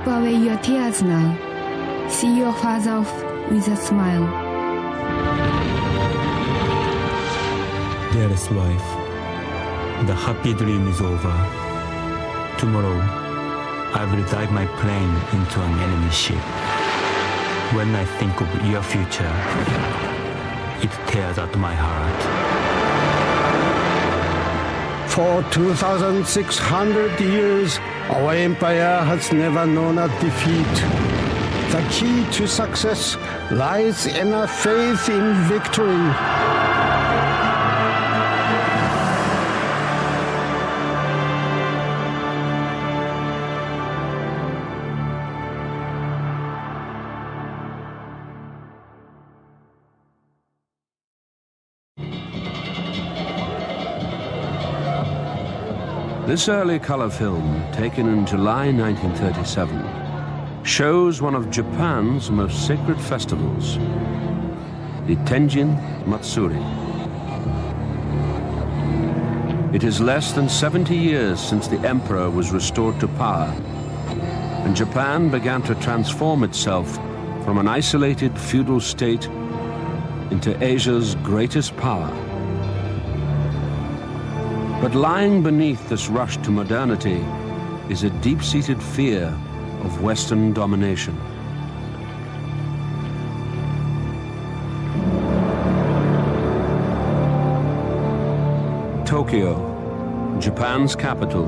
Wipe away your tears now. See your father off with a smile. Dearest wife, the happy dream is over. Tomorrow, I will dive my plane into an enemy ship. When I think of your future, it tears at my heart. For 2,600 years, our empire has never known a defeat. The key to success lies in a faith in victory. This early color film, taken in July 1937, shows one of Japan's most sacred festivals, the Tenjin Matsuri. It is less than 70 years since the emperor was restored to power, and Japan began to transform itself from an isolated feudal state into Asia's greatest power. But lying beneath this rush to modernity is a deep-seated fear of Western domination. Tokyo, Japan's capital,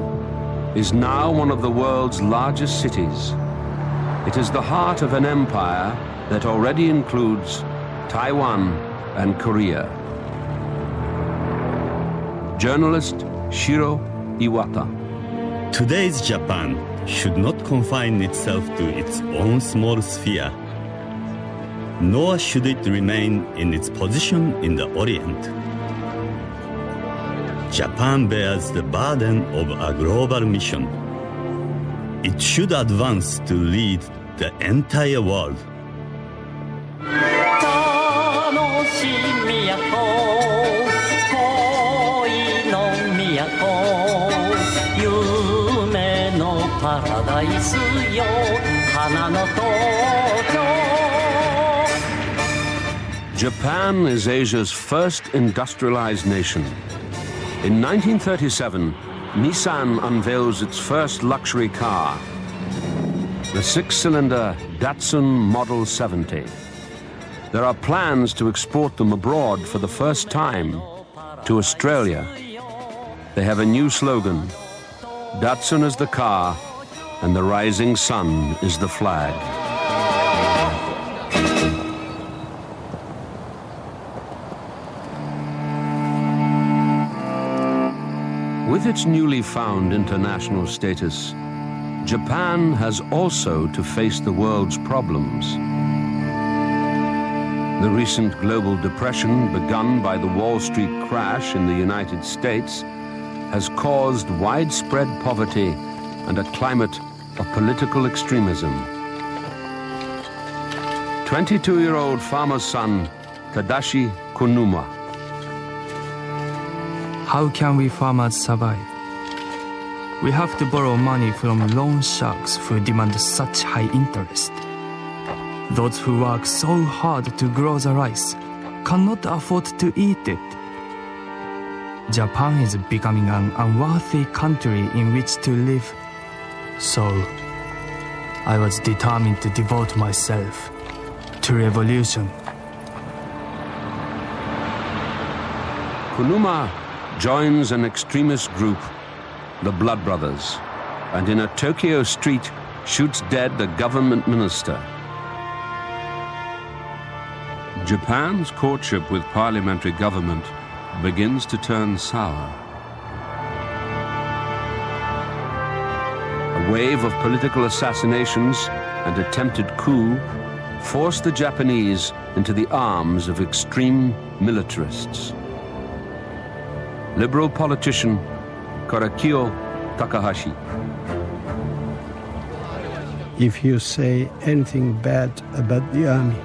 is now one of the world's largest cities. It is the heart of an empire that already includes Taiwan and Korea. Journalist Shiro Iwata. Today's Japan should not confine itself to its own small sphere, nor should it remain in its position in the Orient. Japan bears the burden of a global mission. It should advance to lead the entire world. Japan is Asia's first industrialized nation. In 1937, Nissan unveils its first luxury car, the six-cylinder Datsun Model 70. There are plans to export them abroad for the first time to Australia. They have a new slogan: Datsun is the car, and the rising sun is the flag. With its newly found international status, Japan has also to face the world's problems. The recent global depression, begun by the Wall Street crash in the United States, has caused widespread poverty and a climate of political extremism. 22-year-old farmer's son, Tadashi Konuma. How can we farmers survive? We have to borrow money from loan sharks who demand such high interest. Those who work so hard to grow the rice cannot afford to eat it. Japan is becoming an unworthy country in which to live. So, I was determined to devote myself to revolution. Konuma joins an extremist group, the Blood Brothers, and in a Tokyo street shoots dead a government minister. Japan's courtship with parliamentary government begins to turn sour. A wave of political assassinations and attempted coup forced the Japanese into the arms of extreme militarists. Liberal politician Korakio Takahashi. If you say anything bad about the army,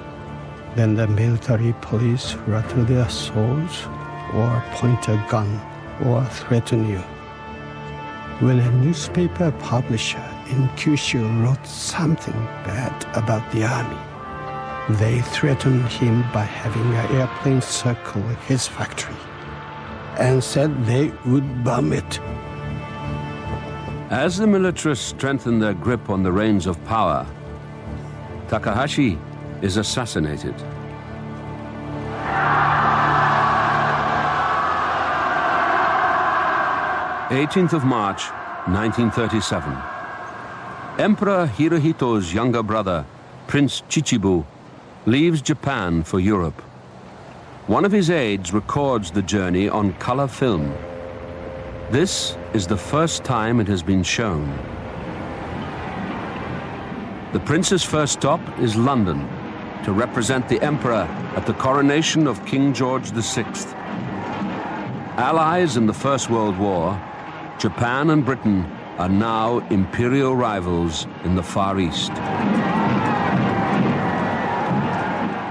then the military police rattle their swords or point a gun or threaten you. When a newspaper publisher in Kyushu wrote something bad about the army. They threatened him by having an airplane circle his factory and said they would bomb it. As the militarists strengthen their grip on the reins of power, Takahashi is assassinated. March 1937. Emperor Hirohito's younger brother, Prince Chichibu, leaves Japan for Europe. One of his aides records the journey on color film. This is the first time it has been shown. The prince's first stop is London to represent the emperor at the coronation of King George VI. Allies in the First World War, Japan and Britain are now imperial rivals in the Far East.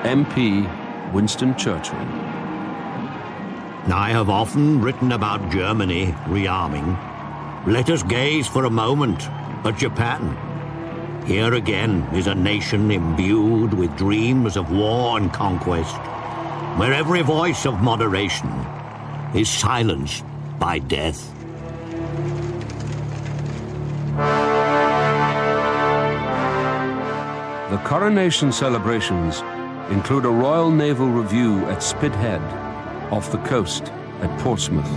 MP Winston Churchill. I have often written about Germany rearming. Let us gaze for a moment at Japan. Here again is a nation imbued with dreams of war and conquest, where every voice of moderation is silenced by death. The coronation celebrations include a Royal Naval Review at Spithead, off the coast at Portsmouth.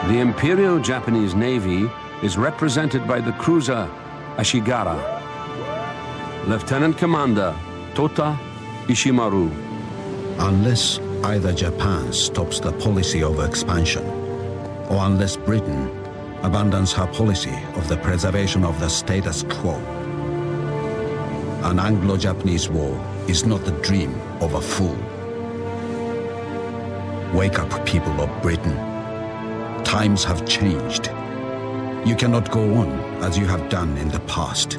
The Imperial Japanese Navy is represented by the cruiser Ashigara. Lieutenant Commander Tota Ishimaru. Unless either Japan stops the policy of expansion, or unless Britain abandons her policy of the preservation of the status quo, an Anglo-Japanese war is not the dream of a fool. Wake up, people of Britain. Times have changed. You cannot go on as you have done in the past.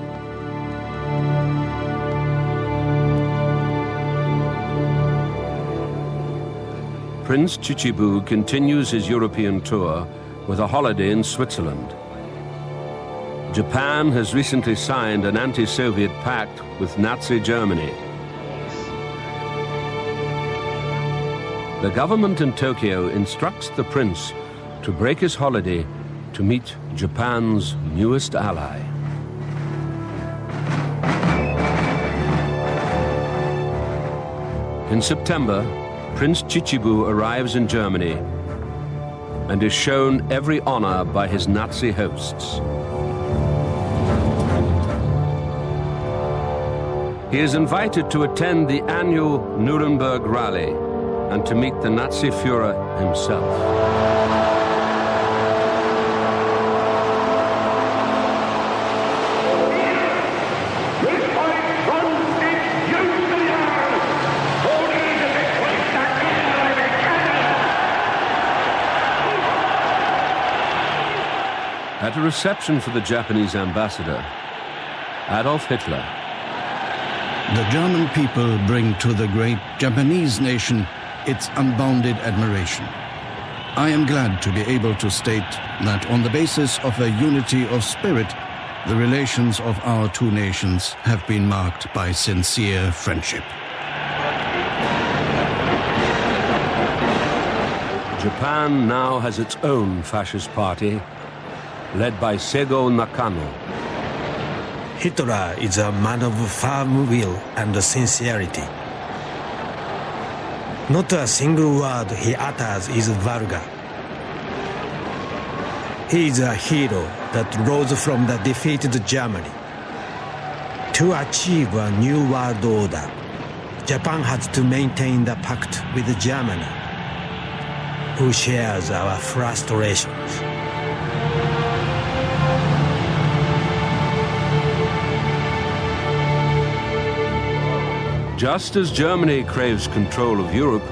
Prince Chichibu continues his European tour with a holiday in Switzerland. Japan has recently signed an anti-Soviet pact with Nazi Germany. The government in Tokyo instructs the prince to break his holiday to meet Japan's newest ally. In September, Prince Chichibu arrives in Germany and is shown every honor by his Nazi hosts. He is invited to attend the annual Nuremberg rally and to meet the Nazi Führer himself. At a reception for the Japanese ambassador, Adolf Hitler. The German people bring to the great Japanese nation its unbounded admiration. I am glad to be able to state that on the basis of a unity of spirit, the relations of our two nations have been marked by sincere friendship. Japan now has its own fascist party, led by Sego Nakano. Hitler is a man of firm will and sincerity. Not a single word he utters is vulgar. He is a hero that rose from the defeated Germany. To achieve a new world order, Japan has to maintain the pact with Germany, who shares our frustrations. Just as Germany craves control of Europe,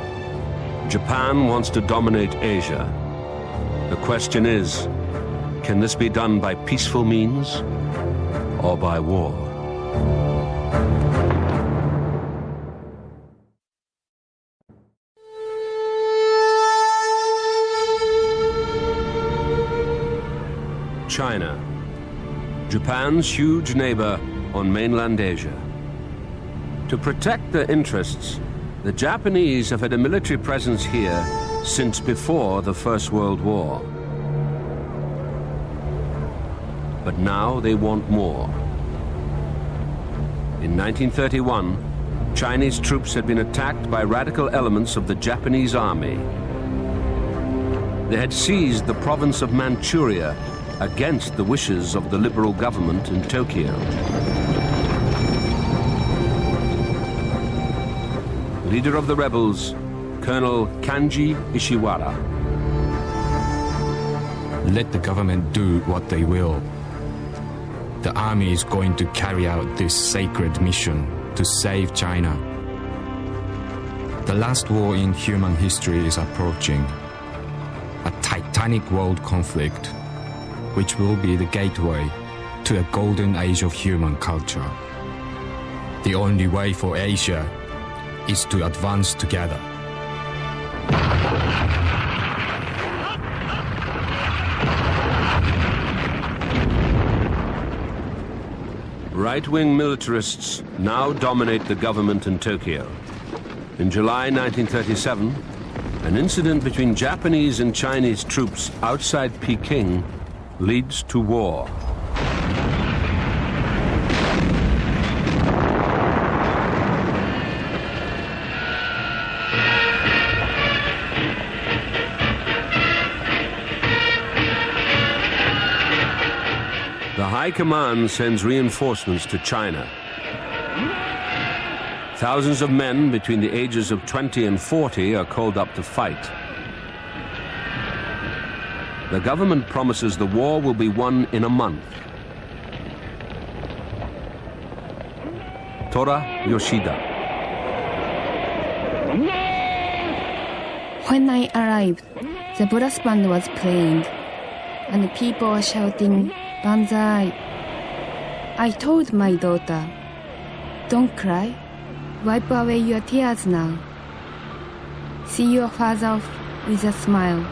Japan wants to dominate Asia. The question is, can this be done by peaceful means or by war? China, Japan's huge neighbor on mainland Asia. To protect their interests, the Japanese have had a military presence here since before the First World War. But now they want more. In 1931, Chinese troops had been attacked by radical elements of the Japanese army. They had seized the province of Manchuria against the wishes of the liberal government in Tokyo. Leader of the rebels, Colonel Kanji Ishiwara. Let the government do what they will. The army is going to carry out this sacred mission to save China. The last war in human history is approaching. A titanic world conflict, which will be the gateway to a golden age of human culture. The only way for Asia is to advance together. Right-wing militarists now dominate the government in Tokyo. In July 1937, an incident between Japanese and Chinese troops outside Peking leads to war. The High Command sends reinforcements to China. Thousands of men between the ages of 20 and 40 are called up to fight. The government promises the war will be won in a month. Tora Yoshida. When I arrived, the brass band was playing, and people were shouting, "Banzai." I told my daughter, "Don't cry. Wipe away your tears now. See your father off with a smile."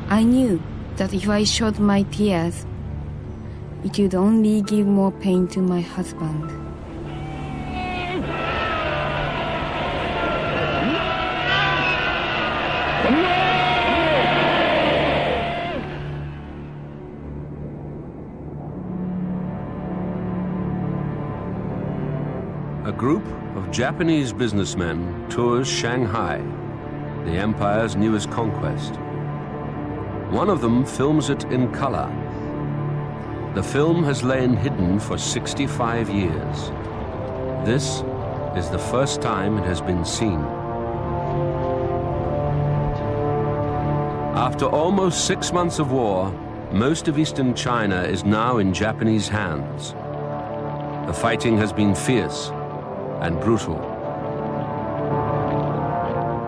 I knew that if I showed my tears, it would only give more pain to my husband. A group of Japanese businessmen tours Shanghai, the empire's newest conquest. One of them films it in color. The film has lain hidden for 65 years. This is the first time it has been seen. After almost 6 months of war, most of eastern China is now in Japanese hands. The fighting has been fierce and brutal.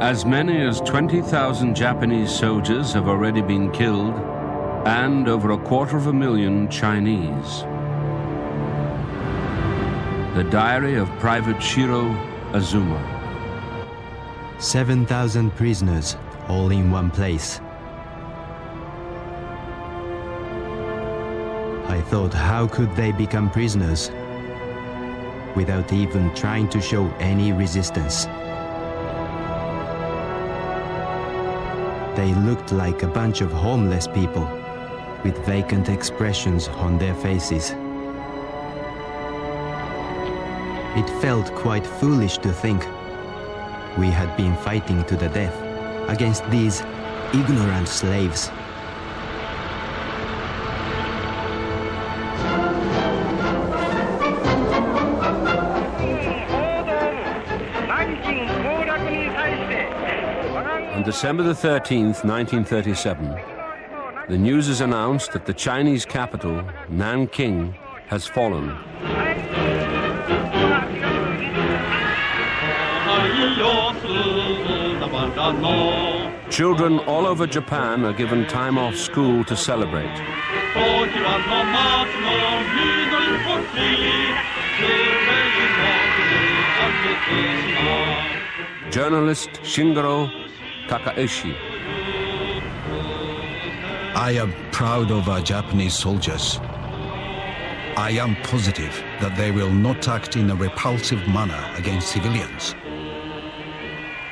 As many as 20,000 Japanese soldiers have already been killed, and over 250,000 Chinese. The diary of Private Shiro Azuma. 7,000 prisoners, all in one place. I thought, how could they become prisoners without even trying to show any resistance? They looked like a bunch of homeless people with vacant expressions on their faces. It felt quite foolish to think we had been fighting to the death against these ignorant slaves. On December the 13th, 1937, the news is announced that the Chinese capital, Nanking, has fallen. Children all over Japan are given time off school to celebrate. Journalist Shingaro Takaishi. I am proud of our Japanese soldiers. I am positive that they will not act in a repulsive manner against civilians.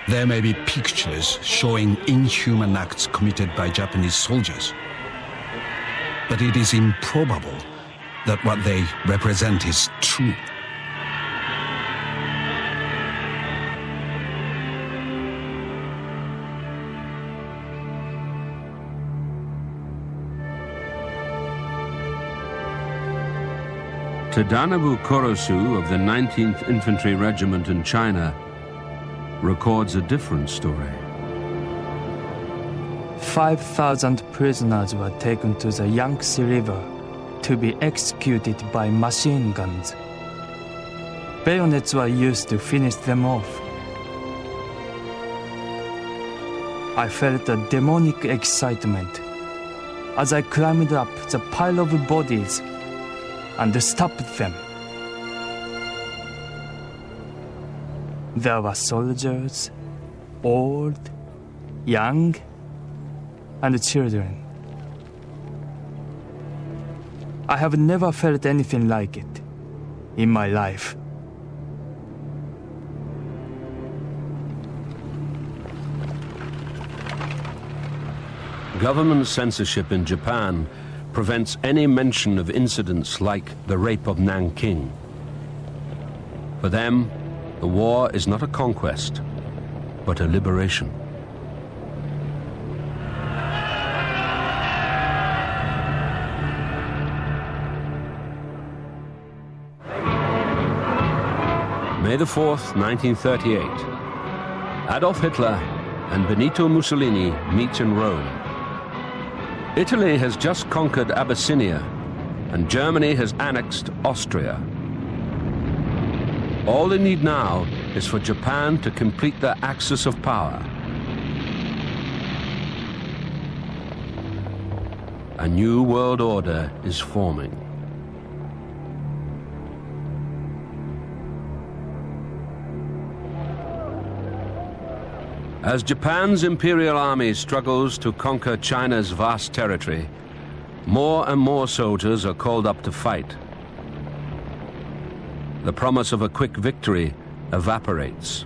There may be pictures showing inhuman acts committed by Japanese soldiers, but it is improbable that what they represent is true. Tadanobu Korosu of the 19th Infantry Regiment in China records a different story. 5,000 prisoners were taken to the Yangtze River to be executed by machine guns. Bayonets were used to finish them off. I felt a demonic excitement as I climbed up the pile of bodies and stopped them. There were soldiers, old, young, and children. I have never felt anything like it in my life. Government censorship in Japan prevents any mention of incidents like the rape of Nanking. For them, the war is not a conquest, but a liberation. May the 4th, 1938. Adolf Hitler and Benito Mussolini meet in Rome. Italy has just conquered Abyssinia, and Germany has annexed Austria. All they need now is for Japan to complete their axis of power. A new world order is forming. As Japan's imperial army struggles to conquer China's vast territory, more and more soldiers are called up to fight. The promise of a quick victory evaporates.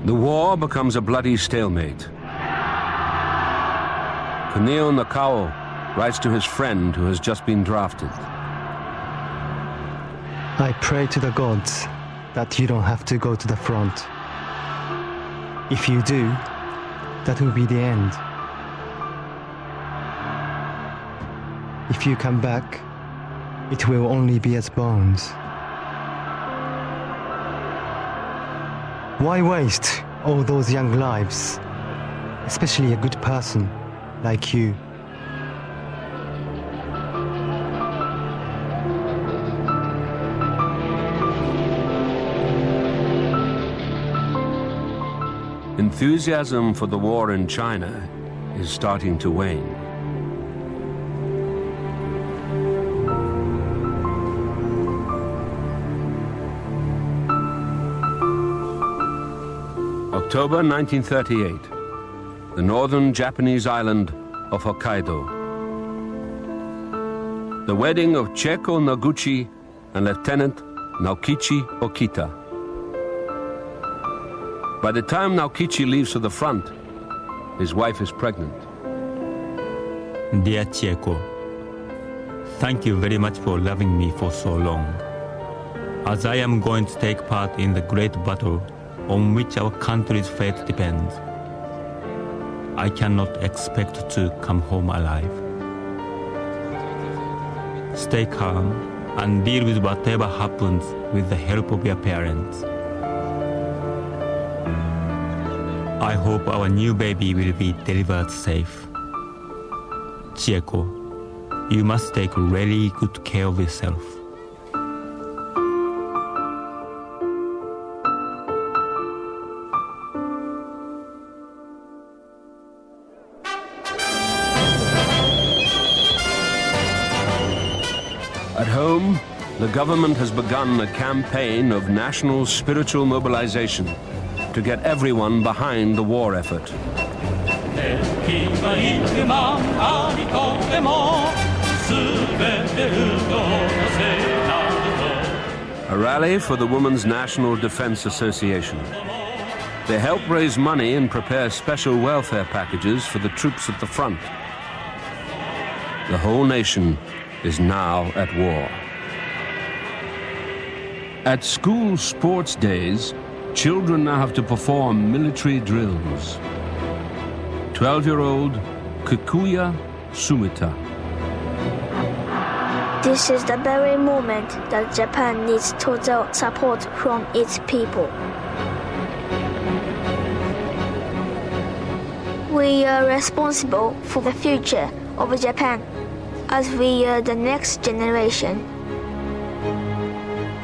The war becomes a bloody stalemate. Kunio Nakao writes to his friend who has just been drafted. I pray to the gods that you don't have to go to the front. If you do, that will be the end. If you come back, it will only be as bones. Why waste all those young lives, especially a good person like you? Enthusiasm for the war in China is starting to wane. October 1938, the northern Japanese island of Hokkaido. The wedding of Chieko Noguchi and Lieutenant Naokichi Okita. By the time Naokichi leaves for the front, his wife is pregnant. Dear Chieko, thank you very much for loving me for so long. As I am going to take part in the great battle on which our country's fate depends, I cannot expect to come home alive. Stay calm and deal with whatever happens with the help of your parents. I hope our new baby will be delivered safe. Chieko, you must take really good care of yourself. At home, the government has begun a campaign of national spiritual mobilization to get everyone behind the war effort. A rally for the Women's National Defense Association. They help raise money and prepare special welfare packages for the troops at the front. The whole nation is now at war. At school sports days, children now have to perform military drills. 12-year-old Kikuya Sumita. This is the very moment that Japan needs total support from its people. We are responsible for the future of Japan, as we are the next generation.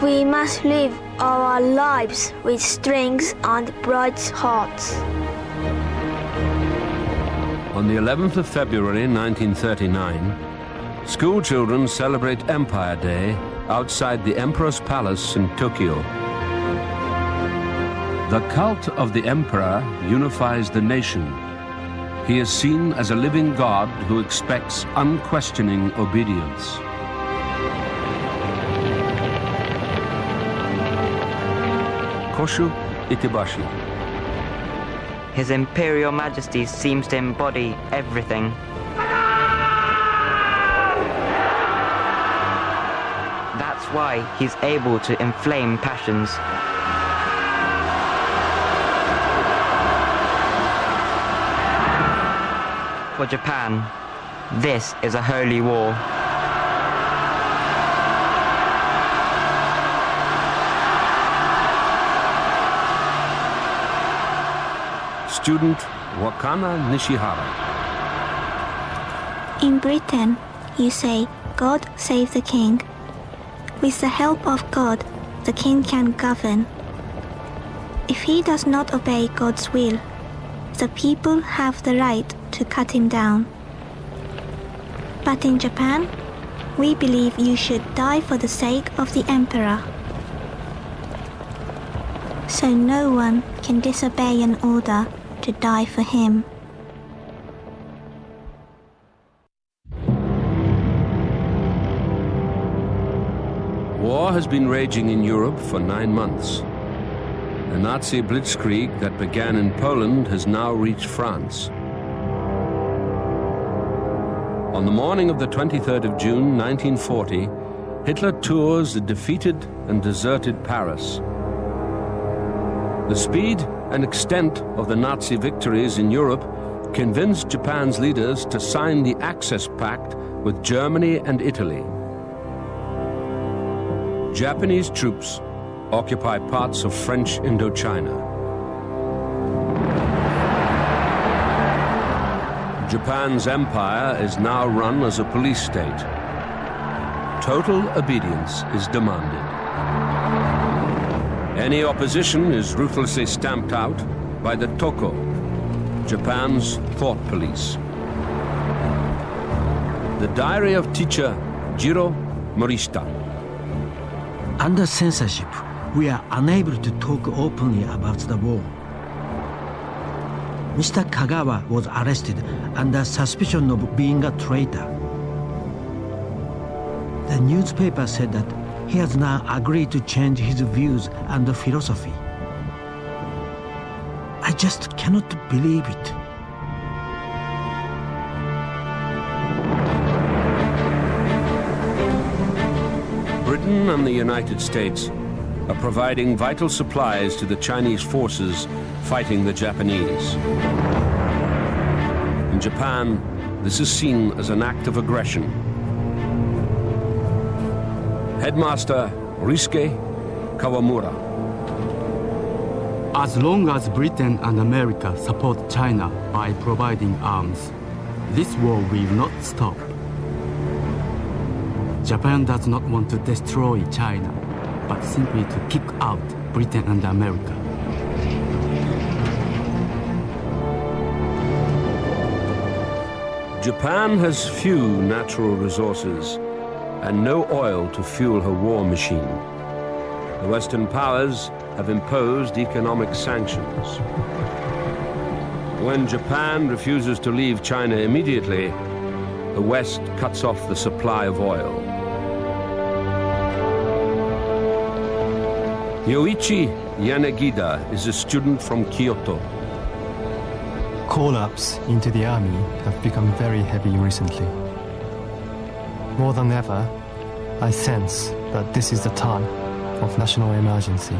We must live our lives with strength and bright hearts. On the 11th of February 1939, school children celebrate Empire Day outside the Emperor's Palace in Tokyo. The cult of the Emperor unifies the nation. He is seen as a living God who expects unquestioning obedience. Koshu Itebashi. His Imperial Majesty seems to embody everything. That's why he's able to inflame passions. For Japan, this is a holy war. Student Wakana Nishihara. In Britain, you say, God save the king. With the help of God, the king can govern. If he does not obey God's will, the people have the right to cut him down. But in Japan, we believe you should die for the sake of the emperor. So no one can disobey an order to die for him. War has been raging in Europe for 9 months. The Nazi blitzkrieg that began in Poland has now reached France. On the morning of the 23rd of June, 1940, Hitler tours the defeated and deserted Paris. The speed and extent of the Nazi victories in Europe convinced Japan's leaders to sign the Axis Pact with Germany and Italy. Japanese troops occupy parts of French Indochina. Japan's empire is now run as a police state. Total obedience is demanded. Any opposition is ruthlessly stamped out by the Toko, Japan's thought police. The diary of teacher Jiro Morishita. Under censorship, we are unable to talk openly about the war. Mr. Kagawa was arrested under suspicion of being a traitor. The newspaper said that he has now agreed to change his views and philosophy. I just cannot believe it. Britain and the United States are providing vital supplies to the Chinese forces fighting the Japanese. In Japan, this is seen as an act of aggression. Headmaster Risuke Kawamura. As long as Britain and America support China by providing arms, this war will not stop. Japan does not want to destroy China, but simply to kick out Britain and America. Japan has few natural resources and no oil to fuel her war machine. The Western powers have imposed economic sanctions. When Japan refuses to leave China immediately, the West cuts off the supply of oil. Yoichi Yanagida is a student from Kyoto. Call-ups into the army have become very heavy recently. More than ever, I sense that this is the time of national emergency.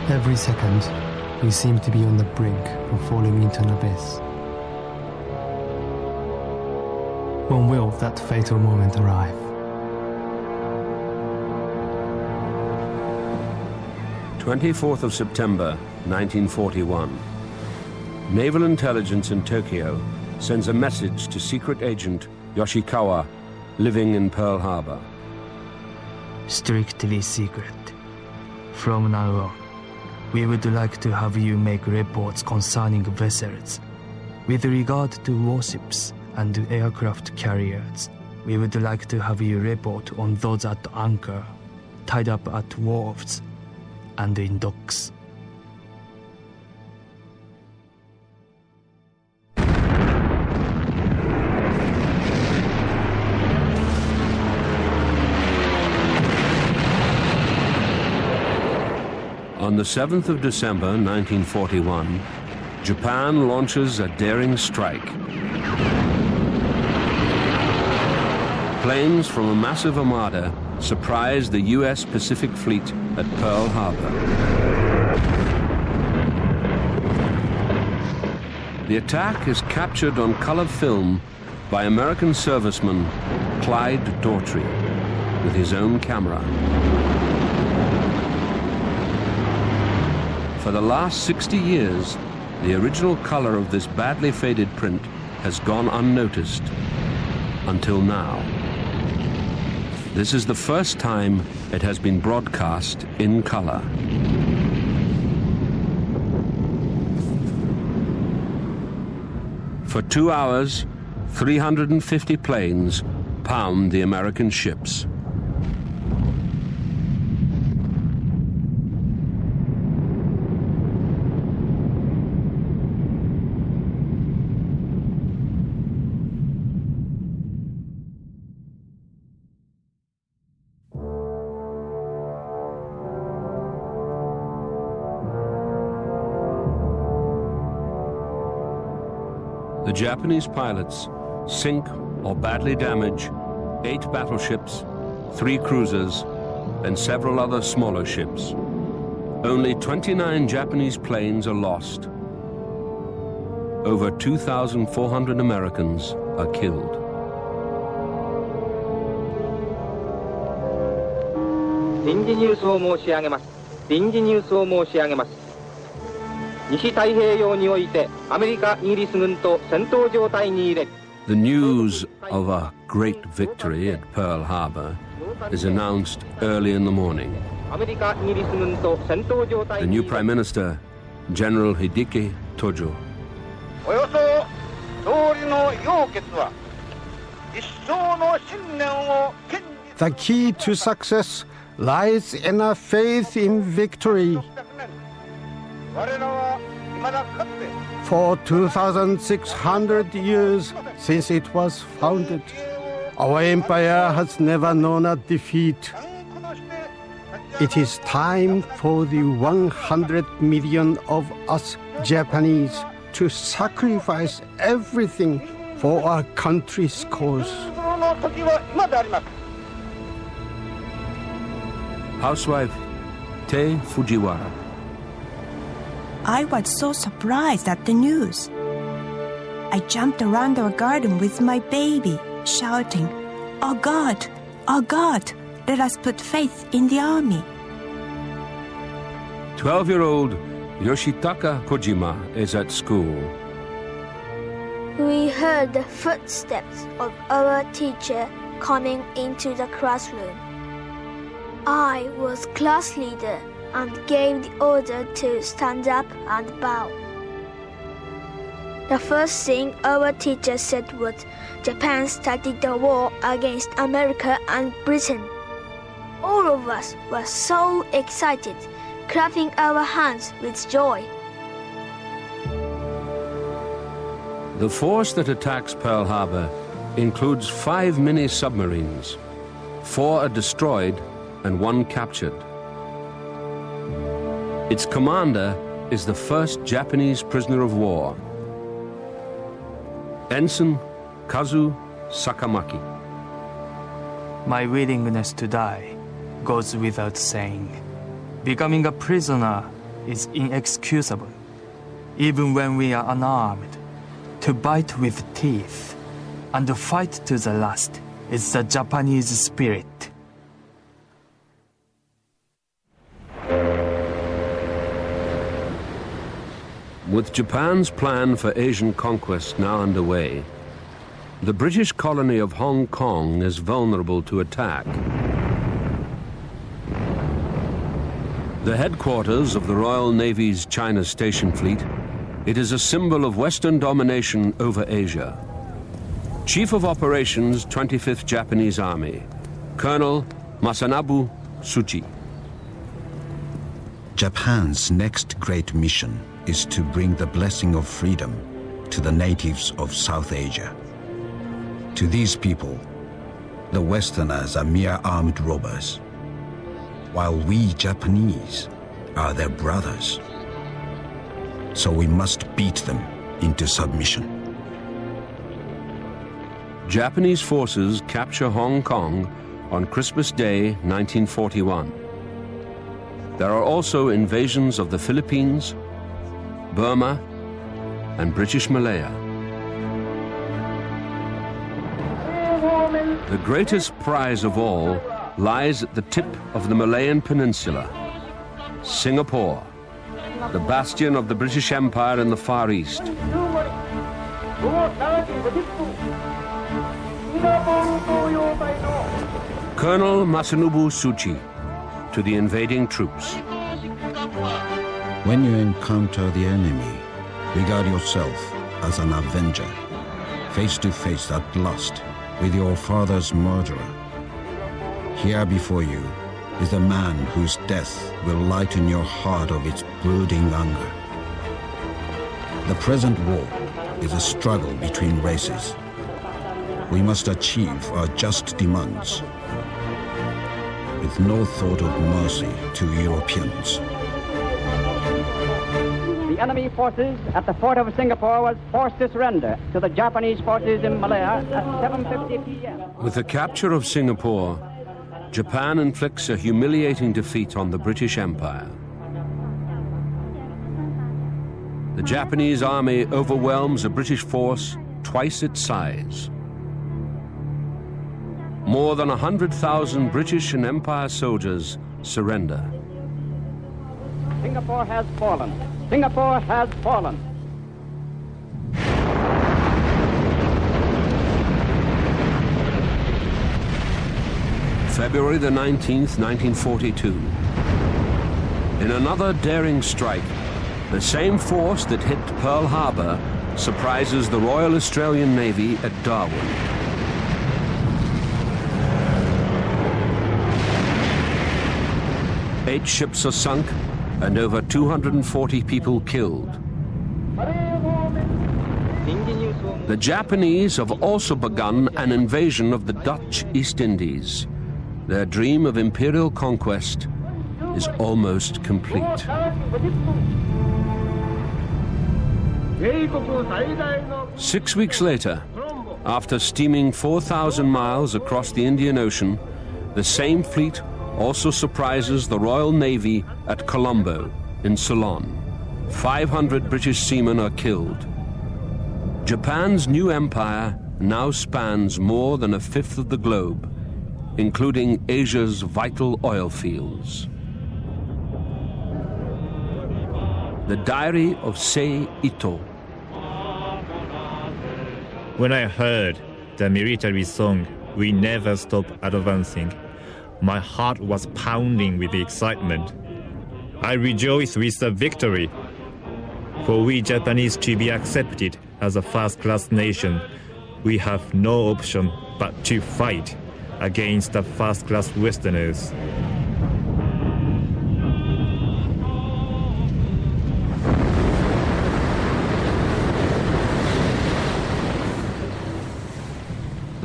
Every second, we seem to be on the brink of falling into an abyss. When will that fatal moment arrive? September 1941. Naval intelligence in Tokyo sends a message to secret agent Yoshikawa, living in Pearl Harbor. Strictly secret. From now on, we would like to have you make reports concerning vessels. With regard to warships and aircraft carriers, we would like to have you report on those at anchor, tied up at wharves, and in docks. On the 7th of December 1941, Japan launches a daring strike. Planes from a massive armada surprise the U.S. Pacific Fleet at Pearl Harbor. The attack is captured on color film by American serviceman Clyde Daughtry with his own camera. For the last 60 years, the original color of this badly faded print has gone unnoticed until now. This is the first time it has been broadcast in color. For 2 hours, 350 planes pound the American ships. The Japanese pilots sink or badly damage 8 battleships, 3 cruisers, and several other smaller ships. Only 29 Japanese planes are lost. Over 2,400 Americans are killed. The news of a great victory at Pearl Harbor is announced early in the morning. The new Prime Minister, General Hideki Tojo. The key to success lies in a faith in victory. For 2,600 years since it was founded, our empire has never known a defeat. It is time for the 100 million of us Japanese to sacrifice everything for our country's cause. Housewife Te Fujiwara. I was so surprised at the news. I jumped around our garden with my baby, shouting, "Oh God, oh God, let us put faith in the army." 12-year-old Yoshitaka Kojima is at school. We heard the footsteps of our teacher coming into the classroom. I was class leader and gave the order to stand up and bow. The first thing our teacher said was Japan started the war against America and Britain. All of us were so excited, clapping our hands with joy. The force that attacks Pearl Harbor includes 5 mini-submarines. 4 are destroyed and 1 captured. Its commander is the first Japanese prisoner of war, Ensign Kazu Sakamaki. My willingness to die goes without saying. Becoming a prisoner is inexcusable, even when we are unarmed. To bite with teeth and to fight to the last is the Japanese spirit. With Japan's plan for Asian conquest now underway, the British colony of Hong Kong is vulnerable to attack. The headquarters of the Royal Navy's China Station Fleet, it is a symbol of Western domination over Asia. Chief of Operations, 25th Japanese Army, Colonel Masanobu Tsuchi. Japan's next great mission is to bring the blessing of freedom to the natives of South Asia. To these people, the Westerners are mere armed robbers, while we Japanese are their brothers. So we must beat them into submission. Japanese forces capture Hong Kong on Christmas Day, 1941. There are also invasions of the Philippines, Burma, and British Malaya. The greatest prize of all lies at the tip of the Malayan Peninsula, Singapore, the bastion of the British Empire in the Far East. Colonel Masanobu Tsuchi to the invading troops. When you encounter the enemy, regard yourself as an avenger, face to face at last with your father's murderer. Here before you is the man whose death will lighten your heart of its brooding anger. The present war is a struggle between races. We must achieve our just demands with no thought of mercy to Europeans. The enemy forces at the fort of Singapore was forced to surrender to the Japanese forces in Malaya at 7:50 p.m. With the capture of Singapore, Japan inflicts a humiliating defeat on the British Empire. The Japanese army overwhelms a British force twice its size. More than 100,000 British and Empire soldiers surrender. Singapore has fallen. Singapore has fallen. February the 19th, 1942. In another daring strike, the same force that hit Pearl Harbor surprises the Royal Australian Navy at Darwin. Eight ships are sunk and over 240 people killed. The Japanese have also begun an invasion of the Dutch East Indies. Their dream of imperial conquest is almost complete. 6 weeks later, after steaming 4,000 miles across the Indian Ocean, the same fleet also surprises the Royal Navy at Colombo in Ceylon. 500 British seamen are killed. Japan's new empire now spans more than a fifth of the globe, including Asia's vital oil fields. The Diary of Sei Ito. When I heard the military song, "We Never Stop Advancing," my heart was pounding with excitement. I rejoiced with the victory. For we Japanese to be accepted as a first-class nation, we have no option but to fight against the first-class Westerners.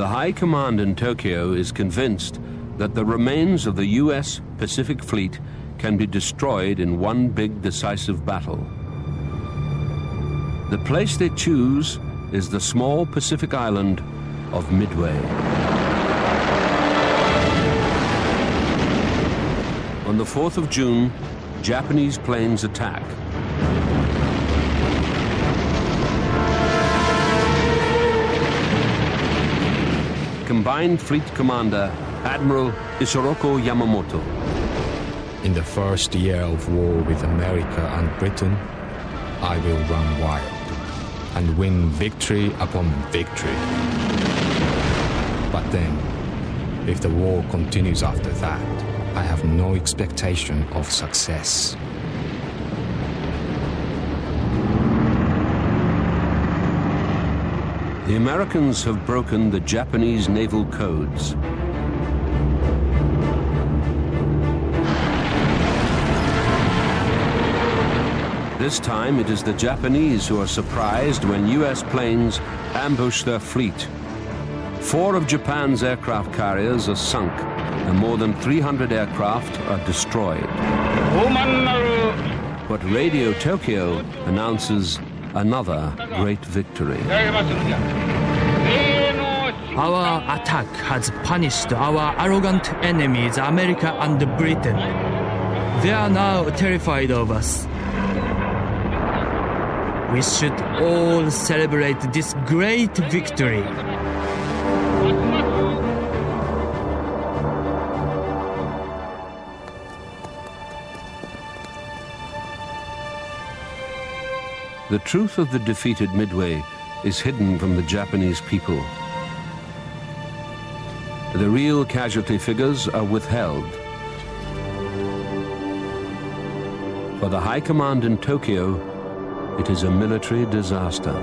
The High Command in Tokyo is convinced that the remains of the US Pacific Fleet can be destroyed in one big decisive battle. The place they choose is the small Pacific island of Midway. On the 4th of June, Japanese planes attack. Combined Fleet Commander Admiral Isoroku Yamamoto. In the first year of war with America and Britain, I will run wild and win victory upon victory. But then, if the war continues after that, I have no expectation of success. The Americans have broken the Japanese naval codes. This time it is the Japanese who are surprised when US planes ambush their fleet. 4 of Japan's aircraft carriers are sunk and more than 300 aircraft are destroyed. But Radio Tokyo announces another great victory. Our attack has punished our arrogant enemies, America and Britain. They are now terrified of us. We should all celebrate this great victory. The truth of the defeated Midway is hidden from the Japanese people. The real casualty figures are withheld. For the High Command in Tokyo, it is a military disaster.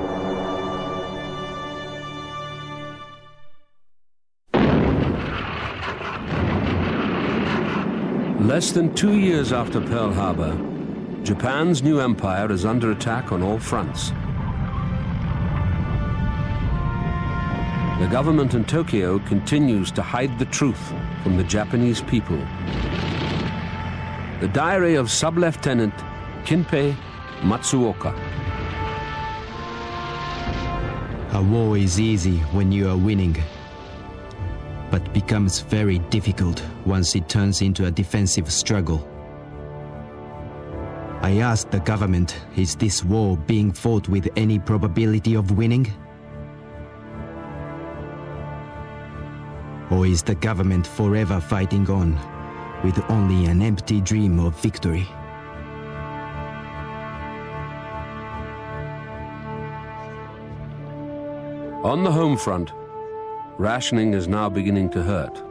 Less than 2 years after Pearl Harbor, Japan's new empire is under attack on all fronts. The government in Tokyo continues to hide the truth from the Japanese people. The diary of Sub-Lieutenant Kinpei Matsuoka. A war is easy when you are winning, but becomes very difficult once it turns into a defensive struggle. I asked the government, is this war being fought with any probability of winning? Or is the government forever fighting on with only an empty dream of victory? On the home front, rationing is now beginning to hurt.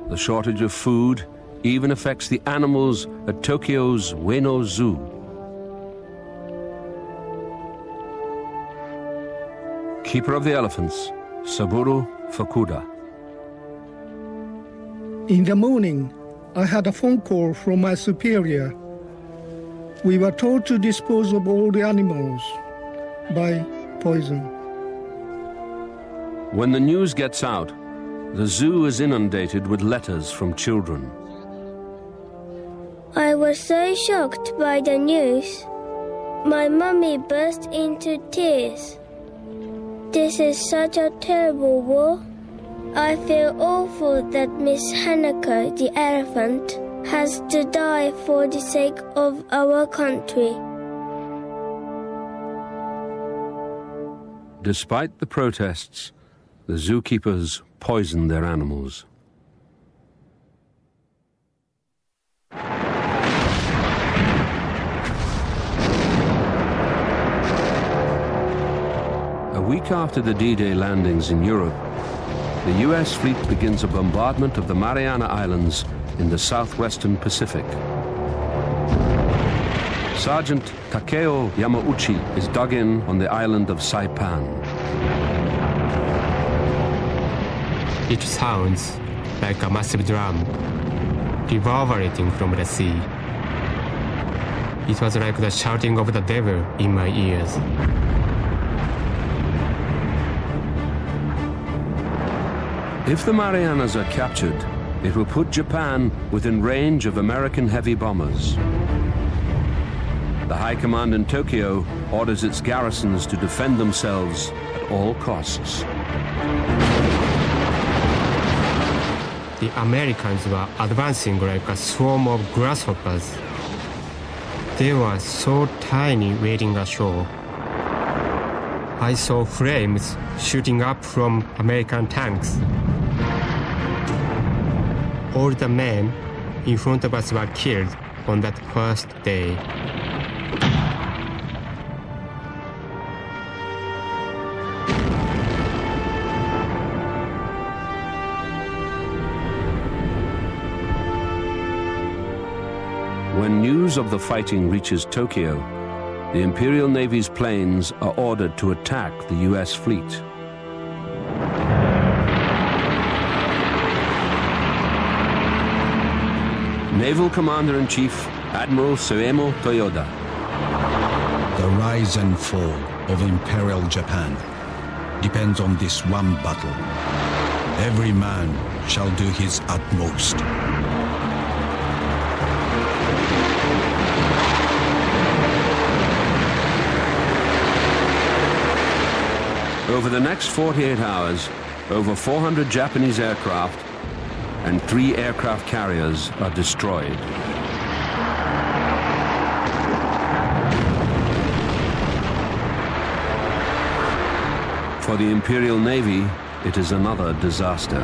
The shortage of food even affects the animals at Tokyo's Ueno Zoo. Keeper of the elephants, Saburo Fukuda. In the morning, I had a phone call from my superior. We were told to dispose of all the animals by poison. When the news gets out, the zoo is inundated with letters from children. I was so shocked by the news. My mummy burst into tears. This is such a terrible war. I feel awful that Miss Hanako, the elephant, has to die for the sake of our country. Despite the protests, the zookeepers poison their animals. A week after the D-Day landings in Europe, the US fleet begins a bombardment of the Mariana Islands in the southwestern Pacific. Sergeant Takeo Yamauchi is dug in on the island of Saipan. It sounds like a massive drum reverberating from the sea. It was like the shouting of the devil in my ears. If the Marianas are captured, it will put Japan within range of American heavy bombers. The High Command in Tokyo orders its garrisons to defend themselves at all costs. The Americans were advancing like a swarm of grasshoppers. They were so tiny waiting ashore. I saw flames shooting up from American tanks. All the men in front of us were killed on that first day. When news of the fighting reaches Tokyo, the Imperial Navy's planes are ordered to attack the US fleet. Naval Commander-in-Chief Admiral Suemo Toyoda. The rise and fall of Imperial Japan depends on this one battle. Every man shall do his utmost. Over the next 48 hours, over 400 Japanese aircraft and 3 aircraft carriers are destroyed. For the Imperial Navy, it is another disaster.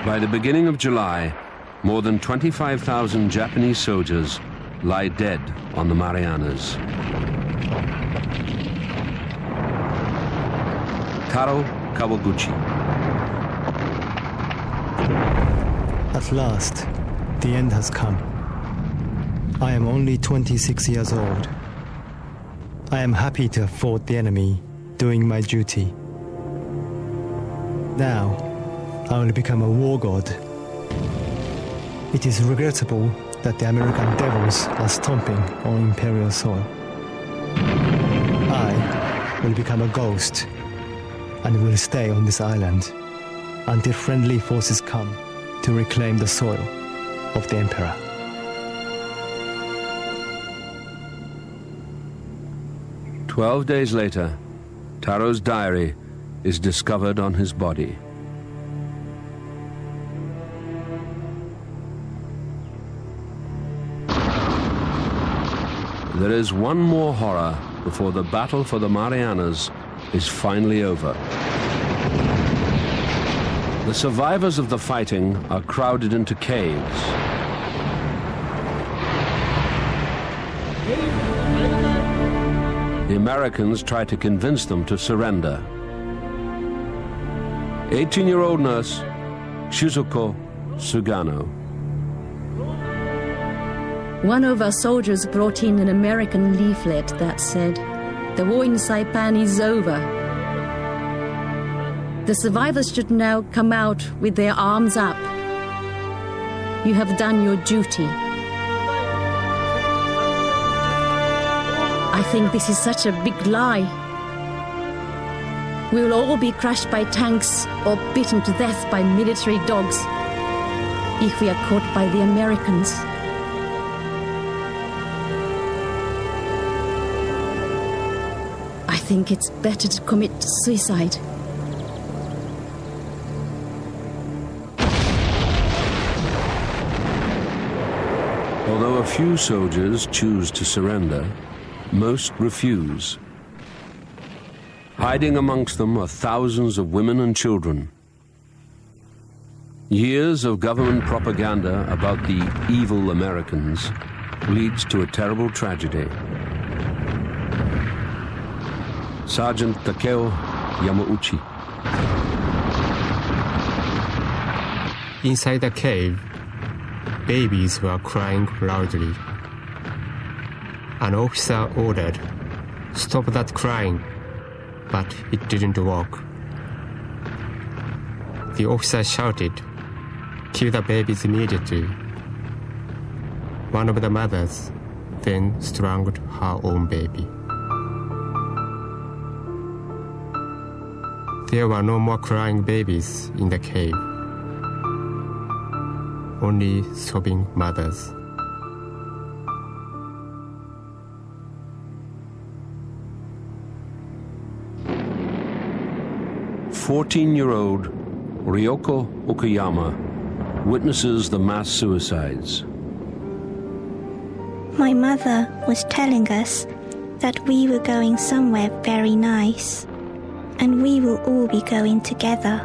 By the beginning of July, more than 25,000 Japanese soldiers lie dead on the Marianas. Taro Kawaguchi. At last, the end has come. I am only 26 years old. I am happy to have fought the enemy, doing my duty. Now, I will become a war god. It is regrettable that the American devils are stomping on imperial soil. I will become a ghost and will stay on this island until friendly forces come to reclaim the soil of the emperor. "12 days later, Taro's diary is discovered on his body. There is one more horror before the battle for the Marianas is finally over. The survivors of the fighting are crowded into caves. The Americans try to convince them to surrender. 18-year-old nurse Shizuko Sugano. One of our soldiers brought in an American leaflet that said, "The war in Saipan is over. The survivors should now come out with their arms up. You have done your duty." I think this is such a big lie. We will all be crushed by tanks or beaten to death by military dogs if we are caught by the Americans. I think it's better to commit suicide. Although a few soldiers choose to surrender, most refuse. Hiding amongst them are thousands of women and children. Years of government propaganda about the evil Americans leads to a terrible tragedy. Sergeant Takeo Yamauchi. Inside the cave, babies were crying loudly. An officer ordered, "Stop that crying," but it didn't work. The officer shouted, "Kill the babies immediately," One of the mothers then strangled her own baby. There were no more crying babies in the cave, only sobbing mothers. "14-year-old Ryoko Okuyama witnesses the mass suicides. My mother was telling us that we were going somewhere very nice, and we will all be going together.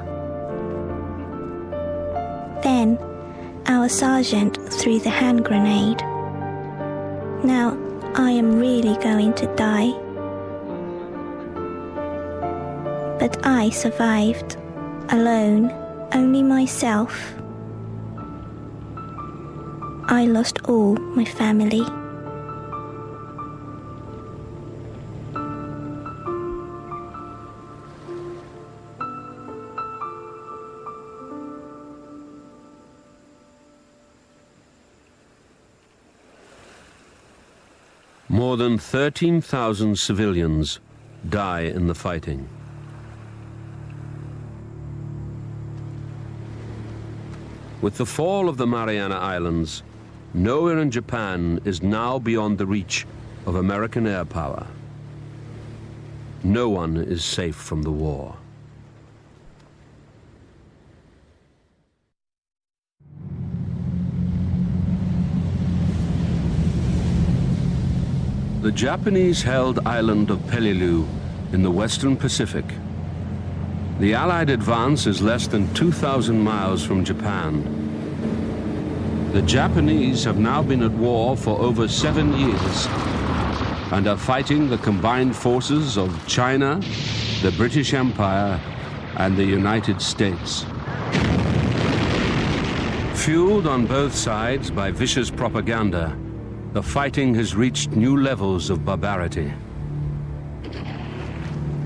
Then, our sergeant threw the hand grenade. Now, I am really going to die. But I survived, alone, only myself. I lost all my family. More than 13,000 civilians die in the fighting. With the fall of the Mariana Islands, nowhere in Japan is now beyond the reach of American air power. No one is safe from the war. The Japanese-held island of Peleliu in the western Pacific. The Allied advance is less than 2,000 miles from Japan. The Japanese have now been at war for over 7 years and are fighting the combined forces of China, the British Empire, and the United States. Fueled on both sides by vicious propaganda, the fighting has reached new levels of barbarity.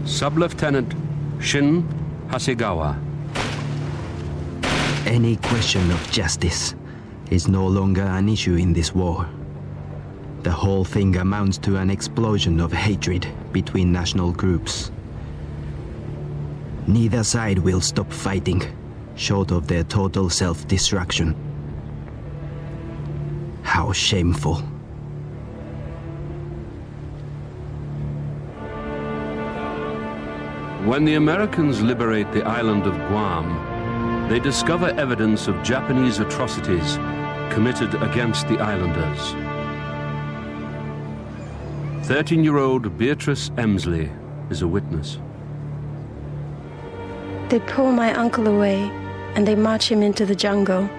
Sub-Lieutenant Shin Hasegawa. Any question of justice is no longer an issue in this war. The whole thing amounts to an explosion of hatred between national groups. Neither side will stop fighting, short of their total self-destruction. How shameful. When the Americans liberate the island of Guam, they discover evidence of Japanese atrocities committed against the islanders. 13-year-old Beatrice Emsley is a witness. They pull my uncle away and they march him into the jungle.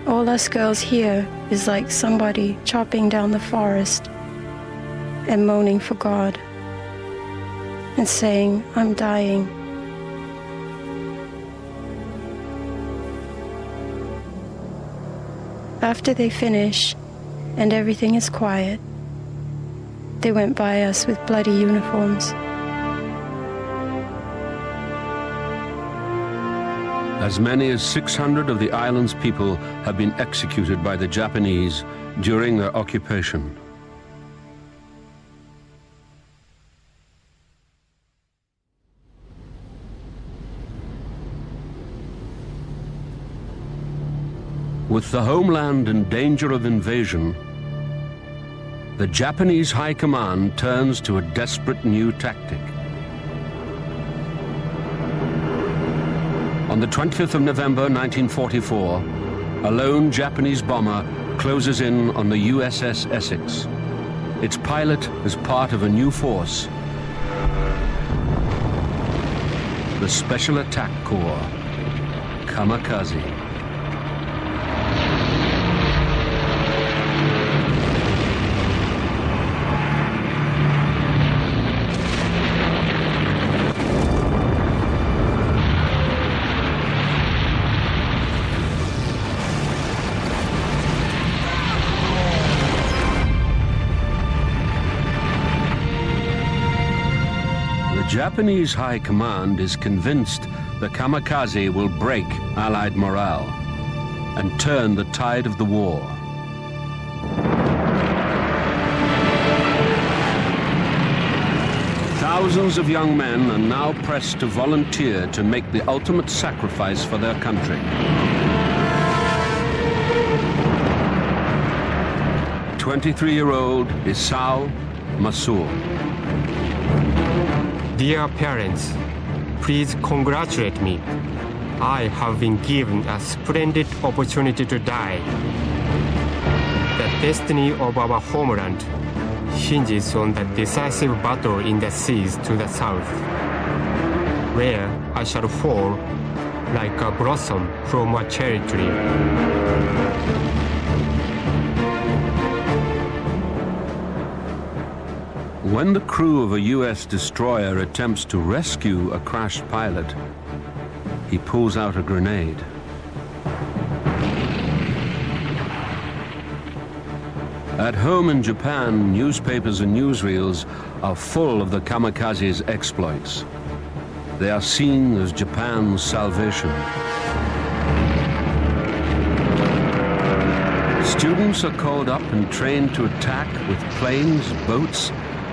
All us girls hear is like somebody chopping down the forest and moaning for God and saying, "I'm dying." After they finish and everything is quiet, they went by us with bloody uniforms. As many as 600 of the island's people have been executed by the Japanese during their occupation. With the homeland in danger of invasion, the Japanese High Command turns to a desperate new tactic. On the 25th of November 1944, a lone Japanese bomber closes in on the USS Essex. Its pilot is part of a new force, the Special Attack Corps, Kamikaze. The Japanese High Command is convinced the kamikaze will break Allied morale. and turn the tide of the war. Thousands of young men are now pressed to volunteer to make the ultimate sacrifice for their country. 23-year-old Isao Masour. Dear parents, please congratulate me. I have been given a splendid opportunity to die. The destiny of our homeland hinges on the decisive battle in the seas to the south, where I shall fall like a blossom from a cherry tree. When the crew of a U.S. destroyer attempts to rescue a crashed pilot, he pulls out a grenade. At home in Japan, newspapers and newsreels are full of the kamikazes' exploits. They are seen as Japan's salvation. Students are called up and trained to attack with planes, boats,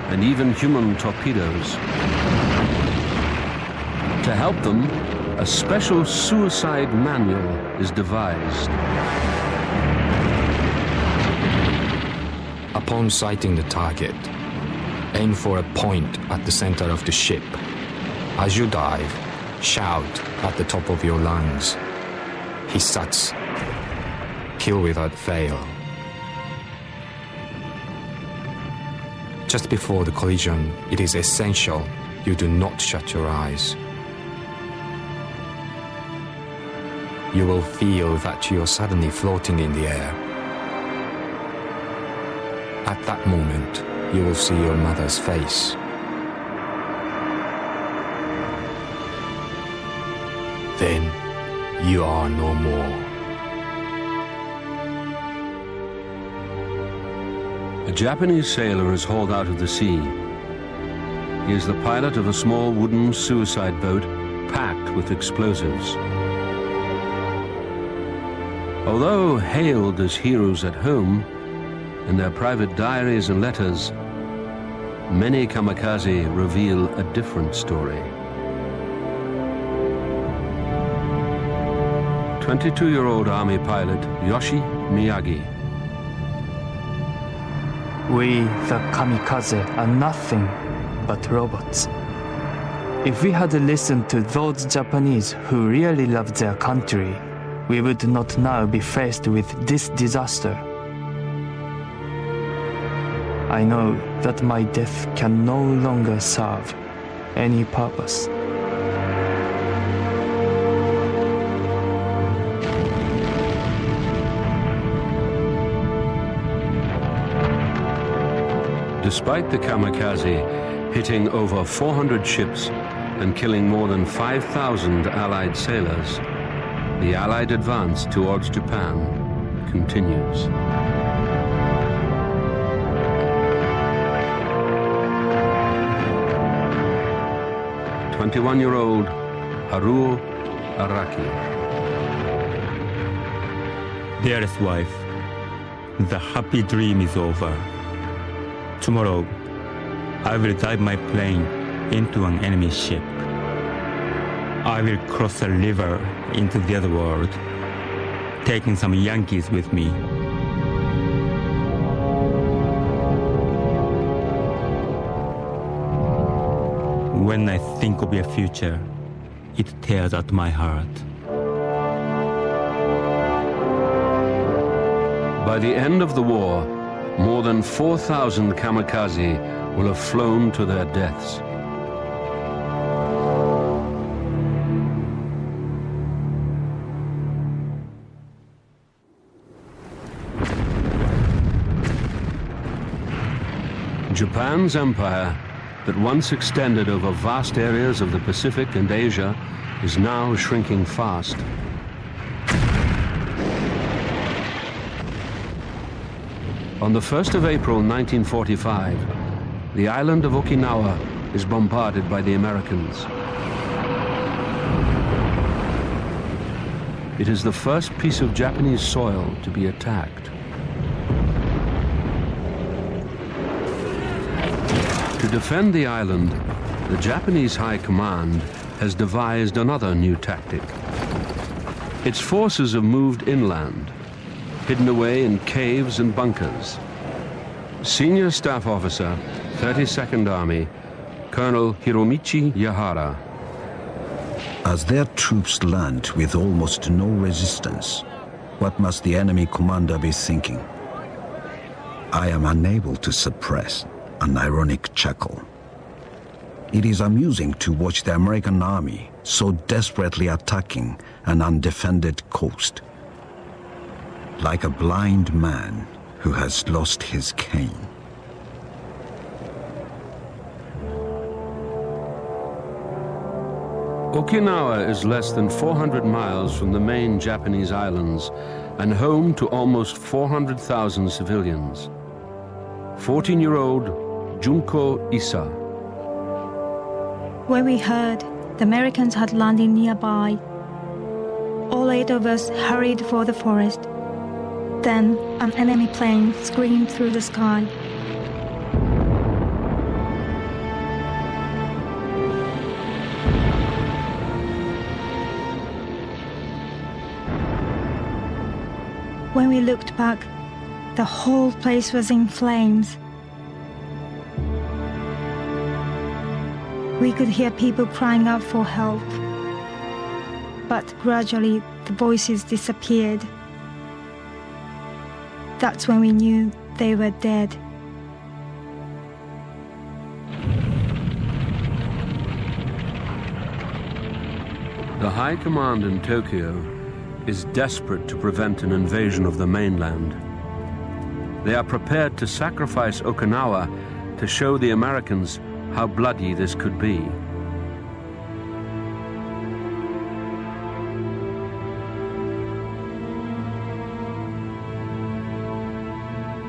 and even human torpedoes. To help them, a special suicide manual is devised. Upon sighting the target, aim for a point at the center of the ship. As you dive, shout at the top of your lungs. Hissatsu. Kill without fail. Just before the collision, it is essential you do not shut your eyes. You will feel that you are suddenly floating in the air. At that moment, you will see your mother's face. Then, you are no more. A Japanese sailor is hauled out of the sea. He is the pilot of a small wooden suicide boat packed with explosives. Although hailed as heroes at home, in their private diaries and letters, many kamikaze reveal a different story. 22-year-old Army pilot Yoshi Miyagi. We, the kamikaze, are nothing but robots. If we had listened to those Japanese who really loved their country, we would not now be faced with this disaster. I know that my death can no longer serve any purpose. Despite the kamikaze hitting over 400 ships and killing more than 5,000 Allied sailors, the Allied advance towards Japan continues. "21-year-old Haruo Araki." Dearest wife, the happy dream is over. Tomorrow, I will dive my plane into an enemy ship. I will cross a river into the other world, taking some Yankees with me. When I think of your future, it tears at my heart. By the end of the war, more than 4,000 kamikaze will have flown to their deaths. Japan's empire, that once extended over vast areas of the Pacific and Asia, is now shrinking fast. On the 1st of April 1945, the island of Okinawa is bombarded by the Americans. It is the first piece of Japanese soil to be attacked. To defend the island, the Japanese High Command has devised another new tactic. Its forces have moved inland, hidden away in caves and bunkers. Senior Staff Officer, 32nd Army, Colonel Hiromichi Yahara. As their troops land with almost no resistance, what must the enemy commander be thinking? I am unable to suppress an ironic chuckle. It is amusing to watch the American army so desperately attacking an undefended coast. Like a blind man who has lost his cane. Okinawa is less than 400 miles from the main Japanese islands and home to almost 400,000 civilians. 14-year-old Junko Issa. When we heard the Americans had landed nearby, all 8 of us hurried for the forest. Then an enemy plane screamed through the sky. When we looked back, the whole place was in flames. We could hear people crying out for help. But gradually, the voices disappeared. That's when we knew they were dead. The High Command in Tokyo is desperate to prevent an invasion of the mainland. They are prepared to sacrifice Okinawa to show the Americans how bloody this could be.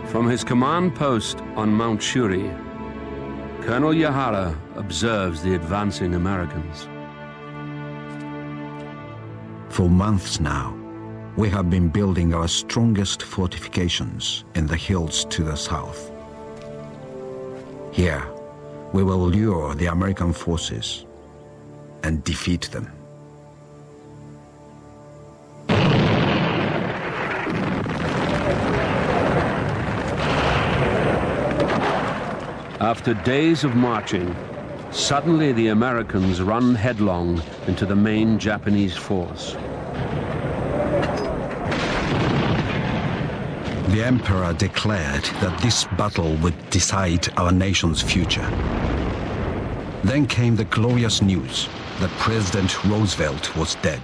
From his command post on Mount Shuri, Colonel Yahara observes the advancing Americans. For months now, we have been building our strongest fortifications in the hills to the south. Here, we will lure the American forces and defeat them. After days of marching, suddenly the Americans run headlong into the main Japanese force. The Emperor declared that this battle would decide our nation's future. Then came the glorious news that President Roosevelt was dead.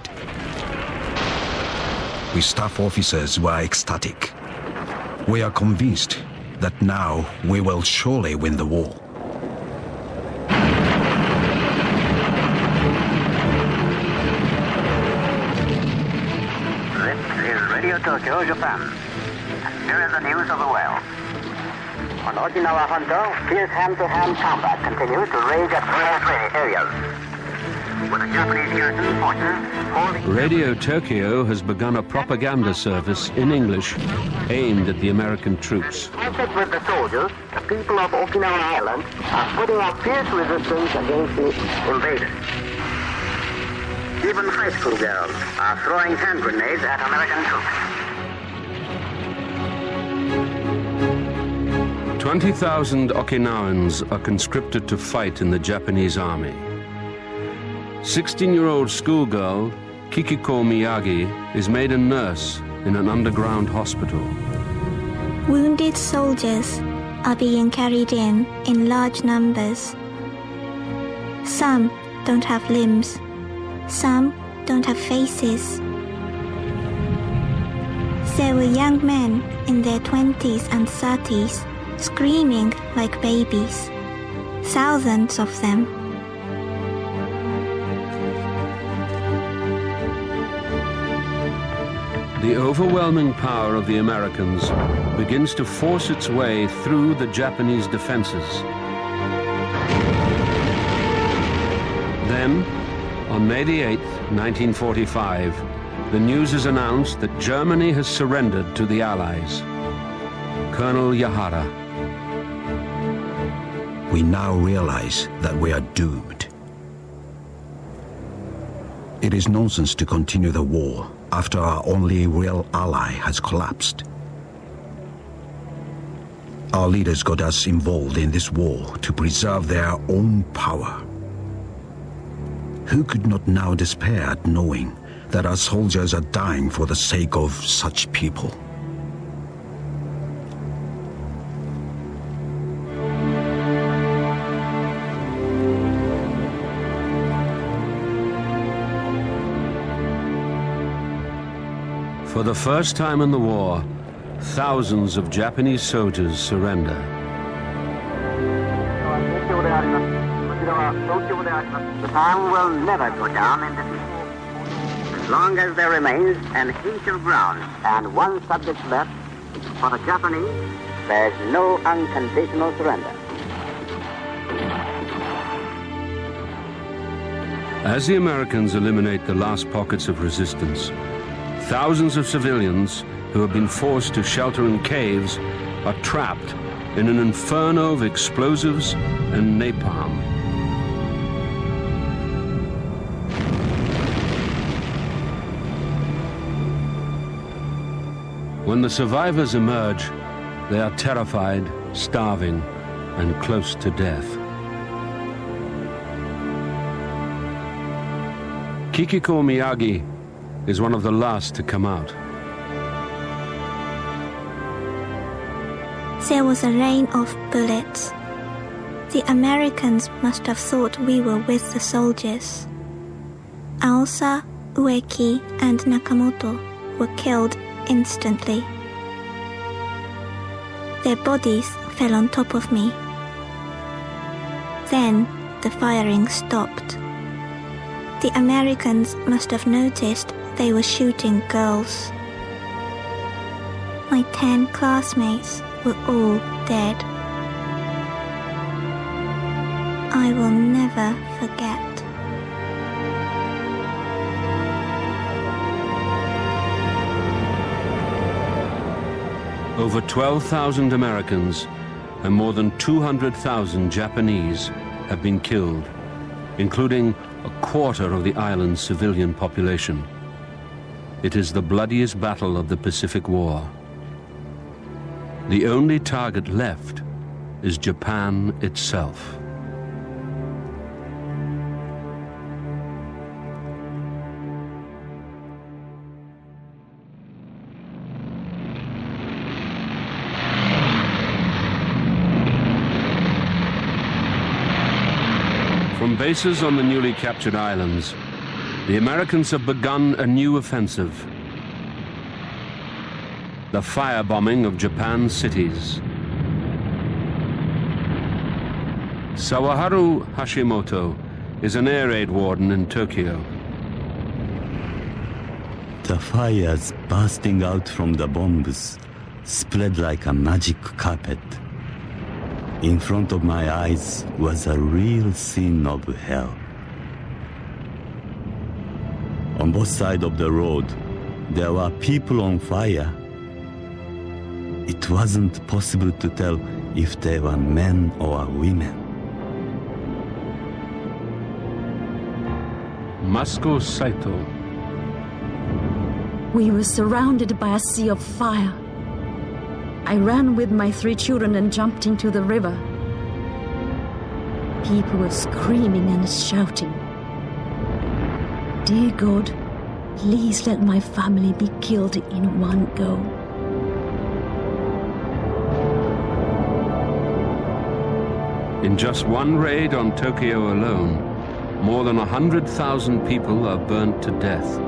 We staff officers were ecstatic. We are convinced that now we will surely win the war. This is Radio Tokyo, Japan. Here is the news of the world. On Okinawa Hondo, fierce hand-to-hand combat continues to rage at various areas. With the Japanese garrison forces holding... Radio Tokyo has begun a propaganda service in English aimed at the American troops. Contact with the soldiers, the people of Okinawa Island are putting up fierce resistance against the invaders. Even high school girls are throwing hand grenades at American troops. 20,000 Okinawans are conscripted to fight in the Japanese army. 16-year-old schoolgirl Kikiko Miyagi is made a nurse in an underground hospital. Wounded soldiers are being carried in large numbers. Some don't have limbs. Some don't have faces. There were young men in their 20s and 30s screaming like babies. Thousands of them. The overwhelming power of the Americans begins to force its way through the Japanese defenses. Then, on May the 8th, 1945, the news is announced that Germany has surrendered to the Allies. Colonel Yahara. We now realize that we are doomed. It is nonsense to continue the war after our only real ally has collapsed. Our leaders got us involved in this war to preserve their own power. Who could not now despair at knowing that our soldiers are dying for the sake of such people? For the first time in the war, thousands of Japanese soldiers surrender. Japan will never go down in defeat. As long as there remains an inch of ground and one subject left, for the Japanese, there's no unconditional surrender. As the Americans eliminate the last pockets of resistance, thousands of civilians who have been forced to shelter in caves are trapped in an inferno of explosives and napalm. When the survivors emerge, they are terrified, starving, and close to death. Kikiko Miyagi is one of the last to come out. There was a rain of bullets. The Americans must have thought we were with the soldiers. Aosa, Ueki, and Nakamoto were killed instantly. Their bodies fell on top of me. Then the firing stopped. The Americans must have noticed they were shooting girls. My 10 classmates were all dead. I will never forget. Over 12,000 Americans and more than 200,000 Japanese have been killed, including a quarter of the island's civilian population. It is the bloodiest battle of the Pacific War. The only target left is Japan itself. From bases on the newly captured islands, the Americans have begun a new offensive. The firebombing of Japan's cities. Sawaharu Hashimoto is an air raid warden in Tokyo. The fires bursting out from the bombs spread like a magic carpet. In front of my eyes was a real scene of hell. On both sides of the road, there were people on fire. It wasn't possible to tell if they were men or women. Masuko Saito. We were surrounded by a sea of fire. I ran with my 3 children and jumped into the river. People were screaming and shouting. Dear God, please let my family be killed in one go. In just one raid on Tokyo alone, more than 100,000 people are burnt to death.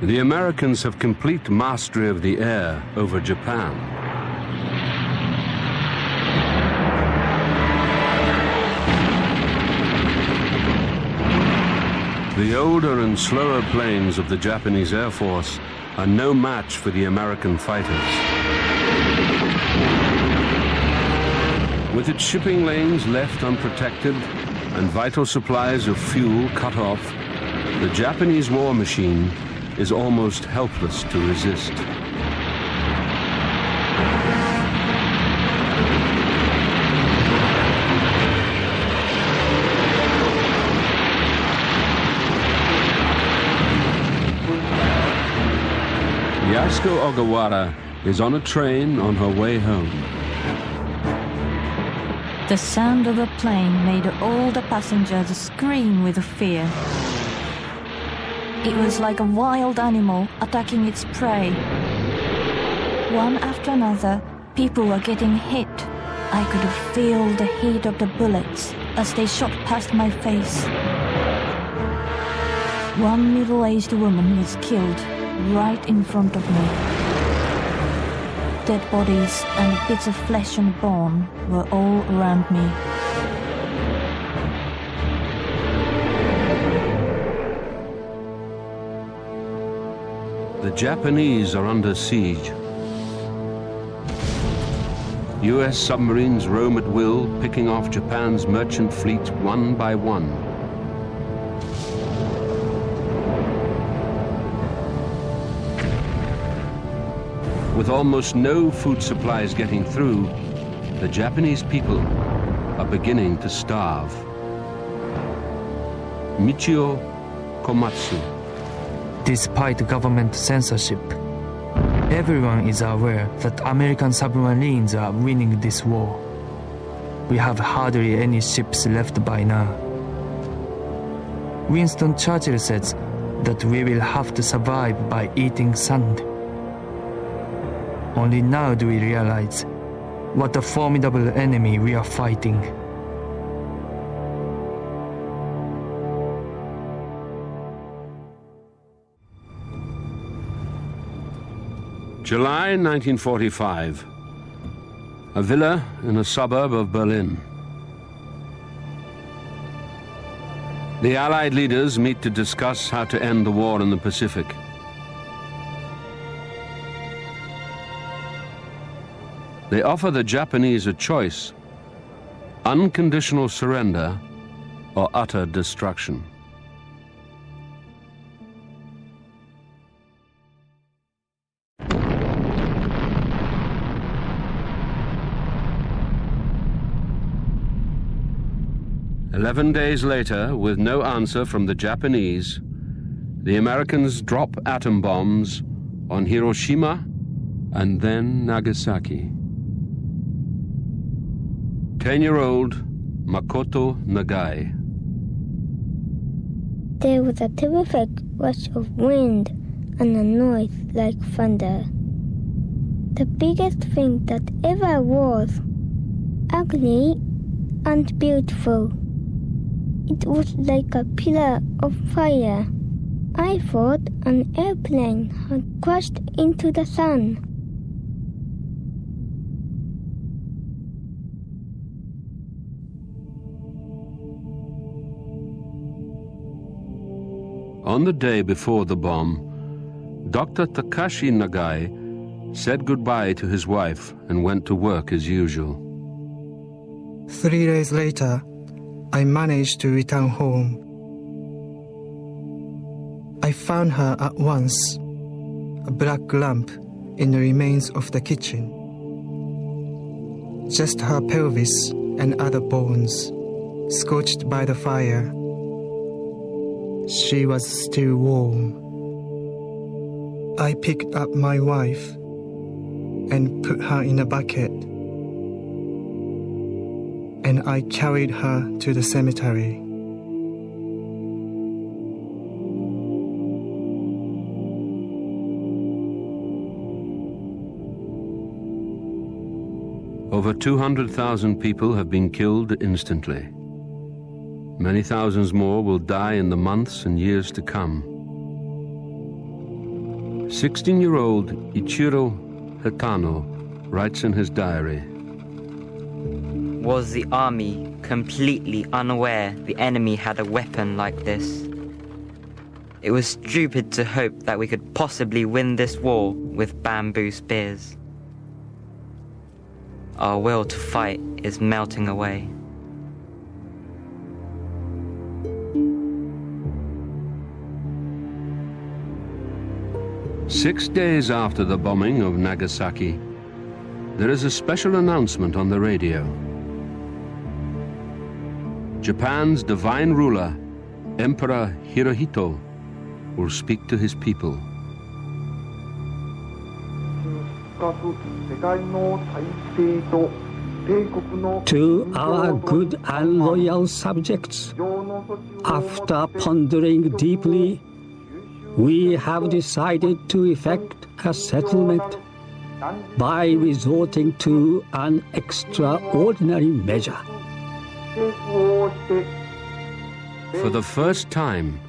The Americans have complete mastery of the air over Japan. The older and slower planes of the Japanese Air Force are no match for the American fighters. With its shipping lanes left unprotected and vital supplies of fuel cut off, the Japanese war machine is almost helpless to resist. Yasuko Ogawara is on a train on her way home. The sound of a plane made all the passengers scream with fear. It was like a wild animal attacking its prey. One after another, people were getting hit. I could feel the heat of the bullets as they shot past my face. One middle-aged woman was killed right in front of me. Dead bodies and bits of flesh and bone were all around me. The Japanese are under siege. US submarines roam at will, picking off Japan's merchant fleet one by one. With almost no food supplies getting through, the Japanese people are beginning to starve. Michio Komatsu. Despite government censorship, everyone is aware that American submarines are winning this war. We have hardly any ships left by now. Winston Churchill says that we will have to survive by eating sand. Only now do we realize what a formidable enemy we are fighting. July 1945. A villa in a suburb of Berlin. The Allied leaders meet to discuss how to end the war in the Pacific. They offer the Japanese a choice: unconditional surrender or utter destruction. "11 days later, with no answer from the Japanese, the Americans drop atom bombs on Hiroshima and then Nagasaki. 10-year-old Makoto Nagai. There was a terrific rush of wind and a noise like thunder. The biggest thing that ever was, ugly and beautiful. It was like a pillar of fire. I thought an airplane had crashed into the sun. On the day before the bomb, Dr. Takashi Nagai said goodbye to his wife and went to work as usual. 3 days later, I managed to return home. I found her at once, a black lump in the remains of the kitchen. Just her pelvis and other bones, scorched by the fire. She was still warm. I picked up my wife and put her in a bucket, and I carried her to the cemetery. Over 200,000 people have been killed instantly. Many thousands more will die in the months and years to come. 16-year-old Ichiro Hitano writes in his diary, "Was the army completely unaware the enemy had a weapon like this? It was stupid to hope that we could possibly win this war with bamboo spears. Our will to fight is melting away. Six days after the bombing of Nagasaki, there is a special announcement on the radio. Japan's divine ruler, Emperor Hirohito, will speak to his people. To our good and loyal subjects, after pondering deeply, we have decided to effect a settlement by resorting to an extraordinary measure. For the first time,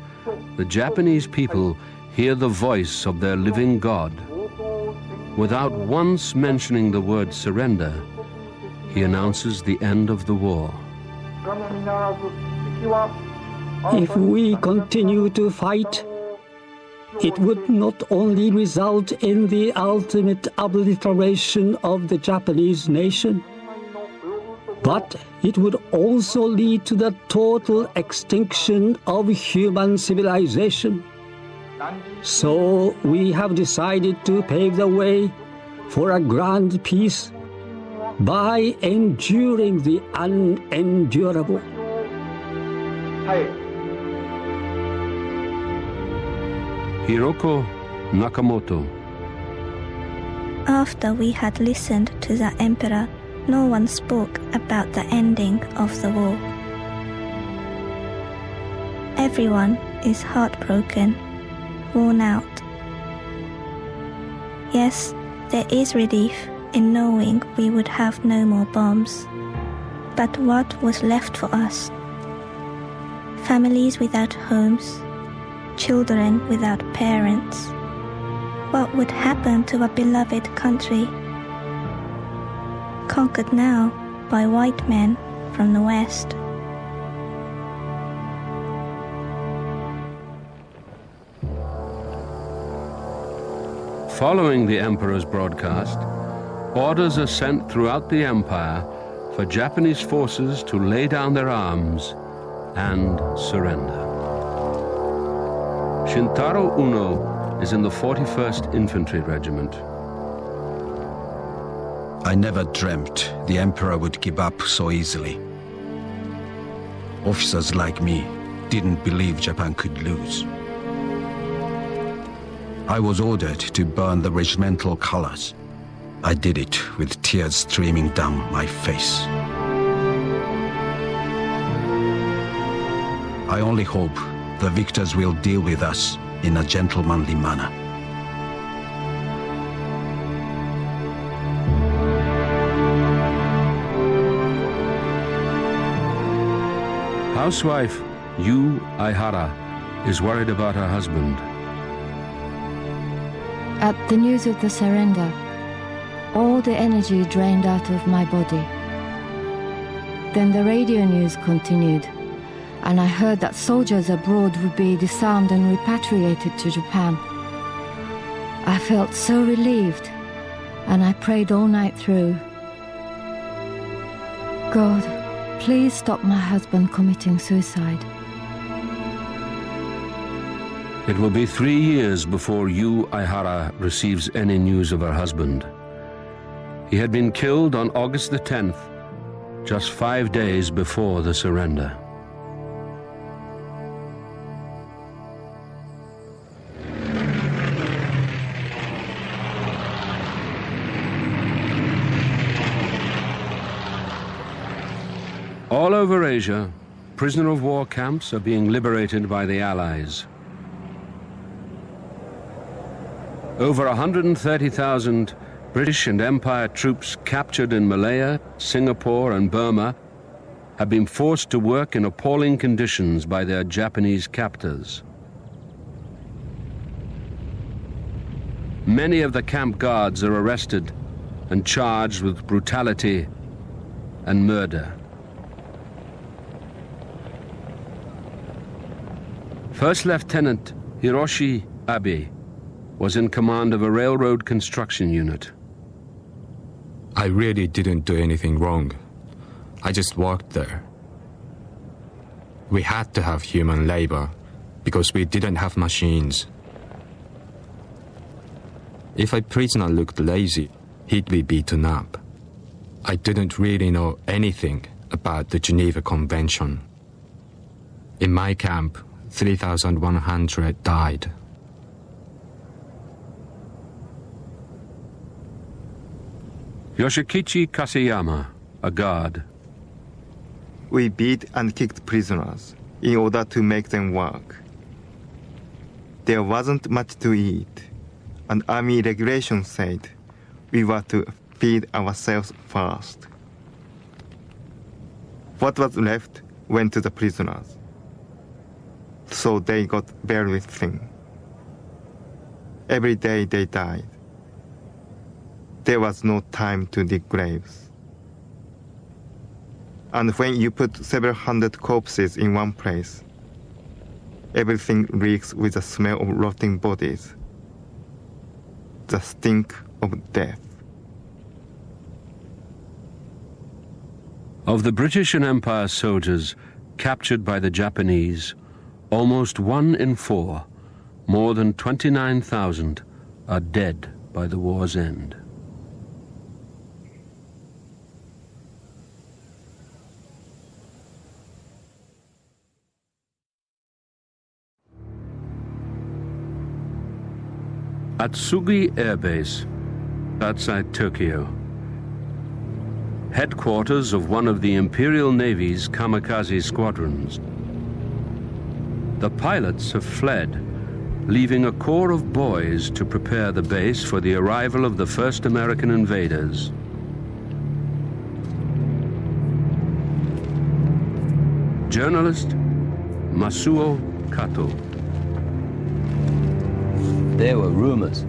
the Japanese people hear the voice of their living God. Without once mentioning the word surrender, he announces the end of the war. If we continue to fight, it would not only result in the ultimate obliteration of the Japanese nation, but it would also lead to the total extinction of human civilization. So we have decided to pave the way for a grand peace by enduring the unendurable. Hiroko Nakamoto. After we had listened to the emperor, no one spoke about the ending of the war. Everyone is heartbroken, worn out. Yes, there is relief in knowing we would have no more bombs. But what was left for us? Families without homes, children without parents. What would happen to a beloved country? Conquered now by white men from the West. Following the emperor's broadcast, orders are sent throughout the empire for Japanese forces to lay down their arms and surrender. Shintaro Uno is in the 41st Infantry Regiment. I never dreamt the Emperor would give up so easily. Officers like me didn't believe Japan could lose. I was ordered to burn the regimental colors. I did it with tears streaming down my face. I only hope the victors will deal with us in a gentlemanly manner. Housewife Yu Aihara is worried about her husband. At the news of the surrender, all the energy drained out of my body. Then the radio news continued, and I heard that soldiers abroad would be disarmed and repatriated to Japan. I felt so relieved, and I prayed all night through. God, please stop my husband committing suicide. It will be 3 years before Yu Aihara receives any news of her husband. He had been killed on August the 10th, just 5 days before the surrender. All over Asia, prisoner of war camps are being liberated by the Allies. Over 130,000 British and Empire troops captured in Malaya, Singapore and Burma have been forced to work in appalling conditions by their Japanese captors. Many of the camp guards are arrested and charged with brutality and murder. First Lieutenant Hiroshi Abe was in command of a railroad construction unit. I really didn't do anything wrong. I just worked there. We had to have human labor because we didn't have machines. If a prisoner looked lazy, he'd be beaten up. I didn't really know anything about the Geneva Convention. In my camp, 3,100 died. Yoshikichi Kaseyama, a guard. We beat and kicked prisoners in order to make them work. There wasn't much to eat, and army regulations said we were to feed ourselves first. What was left went to the prisoners, so they got very thin. Every day they died. There was no time to dig graves. And when you put several hundred corpses in one place, everything reeks with the smell of rotting bodies, the stink of death. Of the British and Empire soldiers captured by the Japanese, almost 1 in 4, more than 29,000, are dead by the war's end. At Sugi Air Base, outside Tokyo, headquarters of one of the Imperial Navy's kamikaze squadrons. The pilots have fled, leaving a corps of boys to prepare the base for the arrival of the first American invaders. Journalist Masuo Kato. There were rumors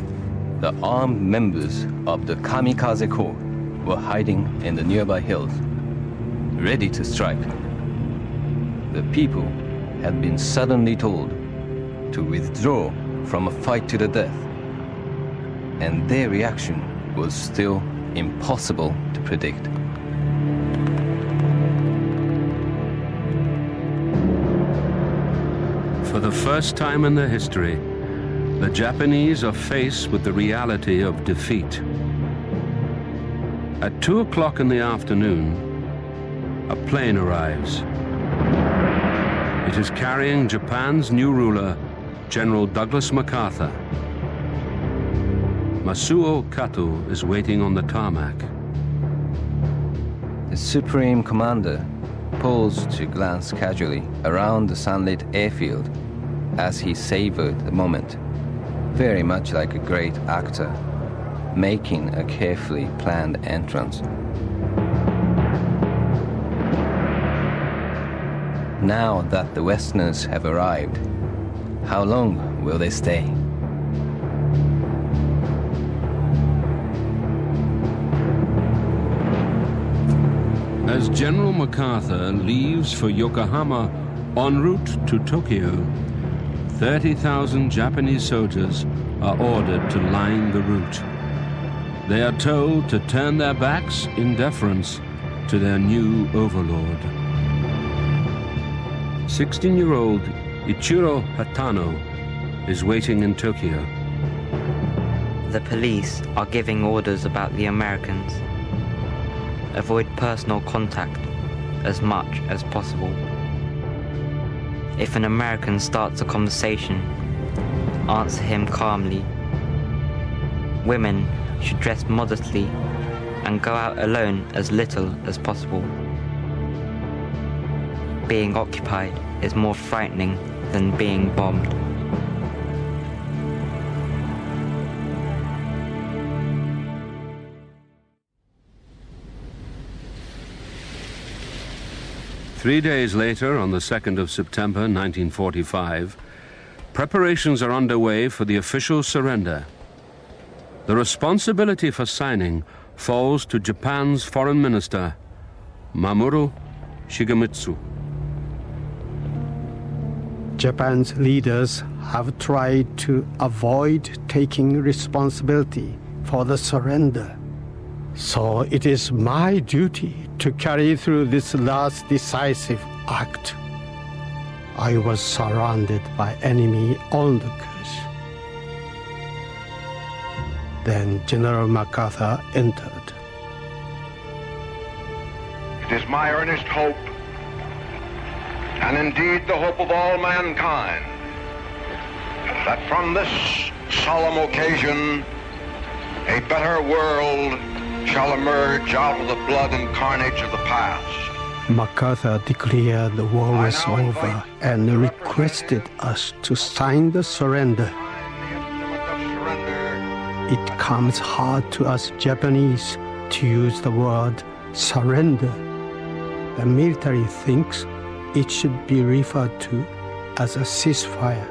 that armed members of the Kamikaze Corps were hiding in the nearby hills, ready to strike. The people had been suddenly told to withdraw from a fight to the death, and their reaction was still impossible to predict. For the first time in their history, the Japanese are faced with the reality of defeat. At 2 o'clock in the afternoon, a plane arrives. It is carrying Japan's new ruler, General Douglas MacArthur. Masuo Kato is waiting on the tarmac. The Supreme Commander paused to glance casually around the sunlit airfield as he savored the moment, very much like a great actor making a carefully planned entrance. Now that the Westerners have arrived, how long will they stay? As General MacArthur leaves for Yokohama en route to Tokyo, 30,000 Japanese soldiers are ordered to line the route. They are told to turn their backs in deference to their new overlord. 16-year-old Ichiro Hatano is waiting in Tokyo. The police are giving orders about the Americans. Avoid personal contact as much as possible. If an American starts a conversation, answer him calmly. Women should dress modestly and go out alone as little as possible. Being occupied is more frightening than being bombed. Three days later, on the 2nd of September 1945, preparations are underway for the official surrender. The responsibility for signing falls to Japan's Foreign Minister, Mamoru Shigemitsu. Japan's leaders have tried to avoid taking responsibility for the surrender. So it is my duty to carry through this last decisive act. I was surrounded by enemy onlookers. Then General MacArthur entered. It is my earnest hope, and indeed the hope of all mankind, that from this solemn occasion a better world shall emerge out of the blood and carnage of the past. MacArthur declared the war was over and requested us to sign the surrender. It comes hard to us Japanese to use the word surrender. The military thinks it should be referred to as a ceasefire.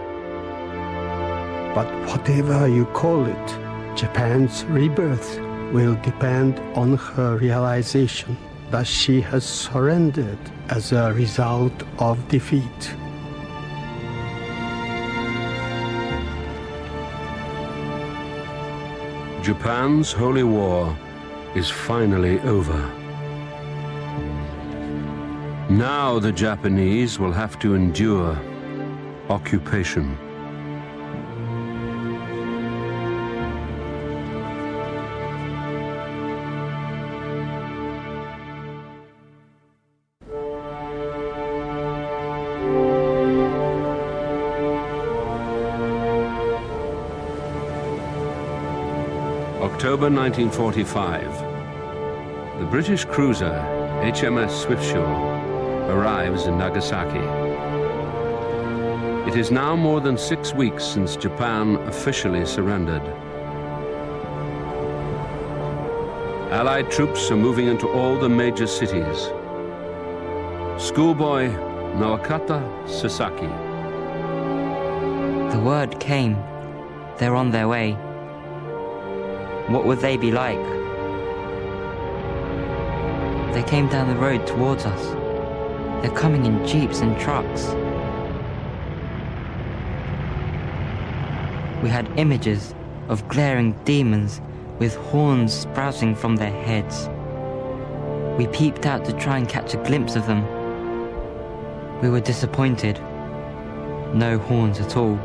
But whatever you call it, Japan's rebirth will depend on her realization that she has surrendered as a result of defeat. Japan's holy war is finally over. Now the Japanese will have to endure occupation. October 1945. The British cruiser HMS Swiftsure arrives in Nagasaki. It is now more than 6 weeks since Japan officially surrendered. Allied troops are moving into all the major cities. Schoolboy Nawakata Sasaki. The word came. They're on their way. What would they be like? They came down the road towards us. They're coming in jeeps and trucks. We had images of glaring demons with horns sprouting from their heads. We peeped out to try and catch a glimpse of them. We were disappointed. No horns at all.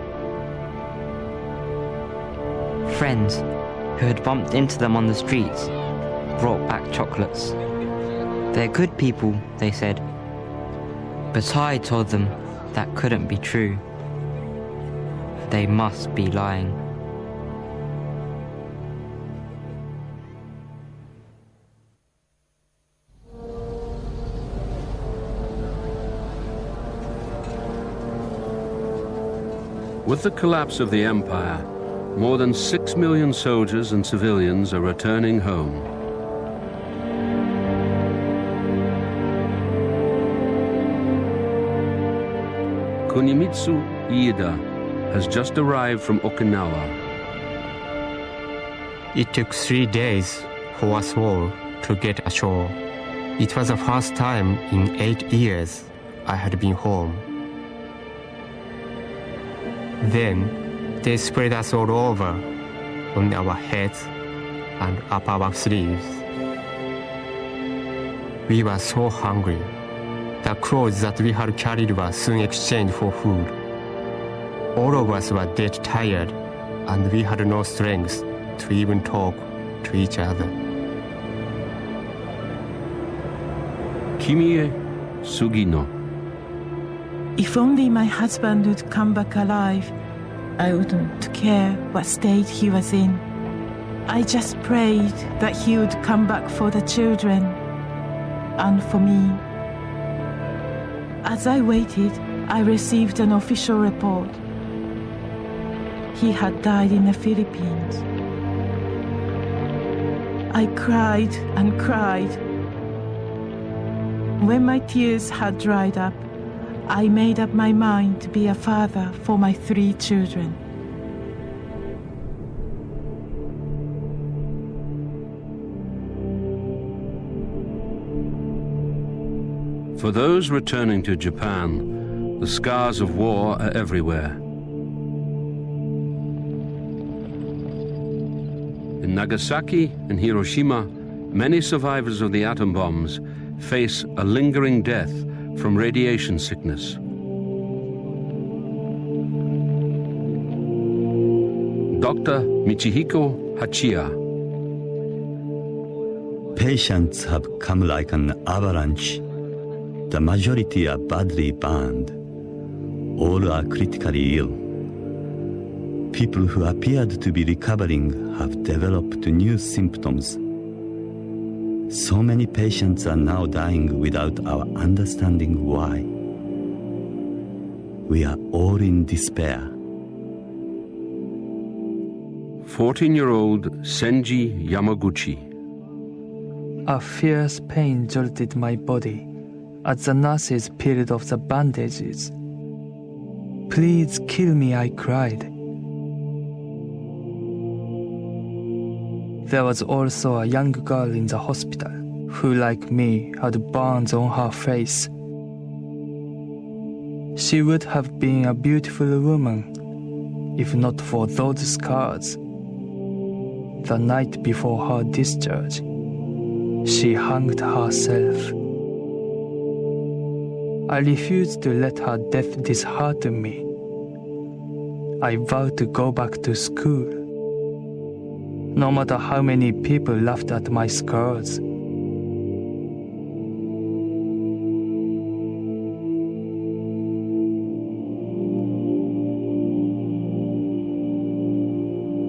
Friends who had bumped into them on the streets brought back chocolates. They're good people, they said. But I told them that couldn't be true. They must be lying. With the collapse of the empire, more than 6 million soldiers and civilians are returning home. Kunimitsu Iida has just arrived from Okinawa. It took 3 days for us all to get ashore. It was the first time in 8 years I had been home. Then they spread us all over on our heads and up our sleeves. We were so hungry. The clothes that we had carried were soon exchanged for food. All of us were dead tired, and we had no strength to even talk to each other. Kimie Sugino. If only my husband would come back alive, I wouldn't care what state he was in. I just prayed that he would come back for the children and for me. As I waited, I received an official report. He had died in the Philippines. I cried and cried. When my tears had dried up, I made up my mind to be a father for my 3 children. For those returning to Japan, The scars of war are everywhere. In Nagasaki and Hiroshima, many survivors of the atom bombs face a lingering death from radiation sickness. Dr. Michihiko Hachiya. Patients have come like an avalanche. The majority are badly burned. All are critically ill. People who appeared to be recovering have developed new symptoms. So many patients are now dying without our understanding why. We are all in despair. 14-year-old Senji Yamaguchi. A fierce pain jolted my body as the nurses peeled off the bandages. "Please kill me," I cried. There was also a young girl in the hospital who, like me, had burns on her face. She would have been a beautiful woman if not for those scars. The night before her discharge, she hanged herself. I refused to let her death dishearten me. I vowed to go back to school, no matter how many people laughed at my scars.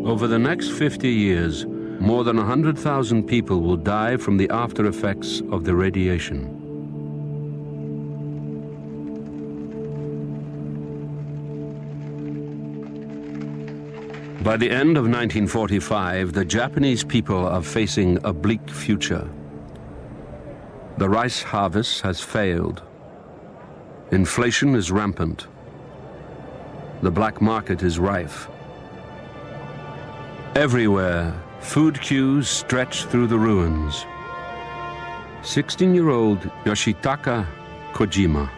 Over the next 50 years, more than 100,000 people will die from the after effects of the radiation. By the end of 1945, the Japanese people are facing a bleak future. The rice harvest has failed. Inflation is rampant. The black market is rife. Everywhere, food queues stretch through the ruins. 16-year-old Yoshitaka Kojima.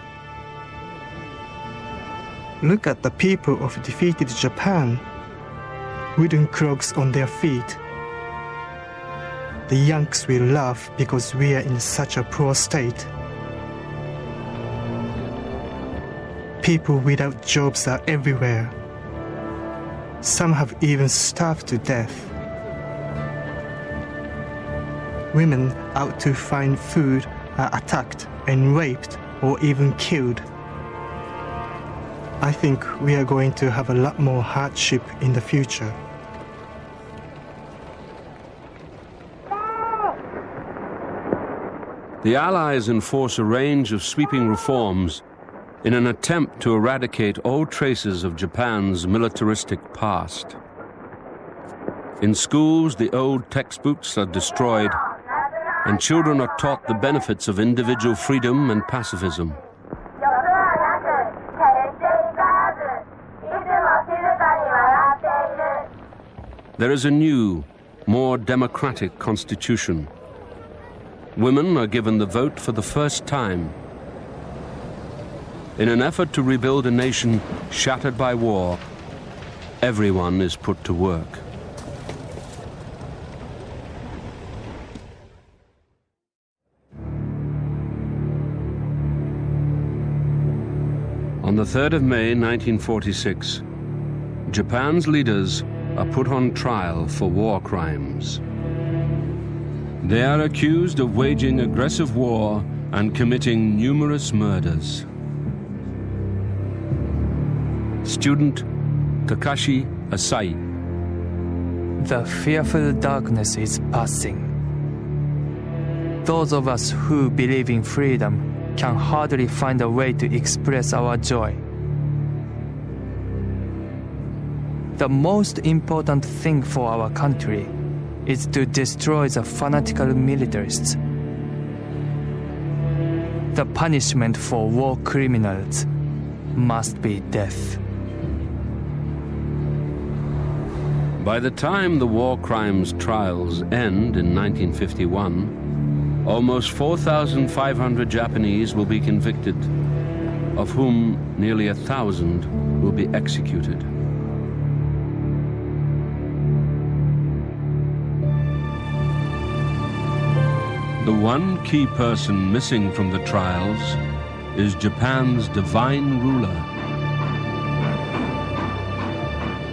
Look at the people of defeated Japan. Wooden clogs on their feet. The Yanks will laugh because we are in such a poor state. People without jobs are everywhere. Some have even starved to death. Women out to find food are attacked and raped or even killed. I think we are going to have a lot more hardship in the future. The Allies enforce a range of sweeping reforms in an attempt to eradicate all traces of Japan's militaristic past. In schools, the old textbooks are destroyed, and children are taught the benefits of individual freedom and pacifism. There is a new, more democratic constitution. Women are given the vote for the first time. In an effort to rebuild a nation shattered by war, everyone is put to work. On the 3rd of May 1946, Japan's leaders are put on trial for war crimes. They are accused of waging aggressive war and committing numerous murders. Student Takashi Asai. The fearful darkness is passing. Those of us who believe in freedom can hardly find a way to express our joy. The most important thing for our country is to destroy the fanatical militarists. The punishment for war criminals must be death. By the time the war crimes trials end in 1951, almost 4,500 Japanese will be convicted. of whom nearly 1,000 will be executed. The one key person missing from the trials is Japan's divine ruler.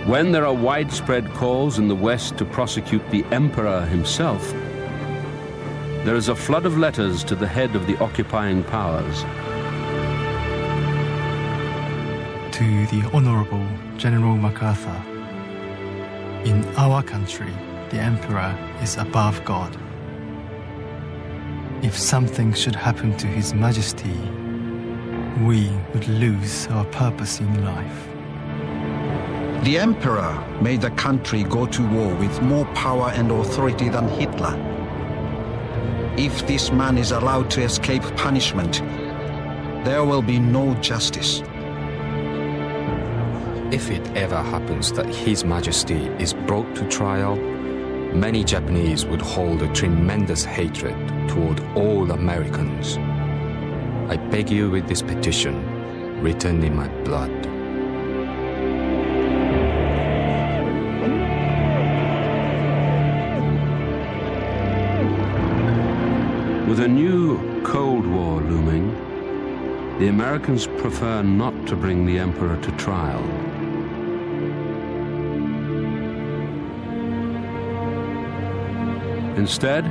When there are widespread calls in the West to prosecute the emperor himself, there is a flood of letters to the head of the occupying powers. To the Honorable General MacArthur, in our country, the Emperor is above God. If something should happen to His Majesty, we would lose our purpose in life. The Emperor made the country go to war with more power and authority than Hitler. If this man is allowed to escape punishment, there will be no justice. If it ever happens that His Majesty is brought to trial, many Japanese would hold a tremendous hatred toward all Americans. I beg you with this petition, written in my blood. With a new Cold War looming, the Americans prefer not to bring the emperor to trial. Instead,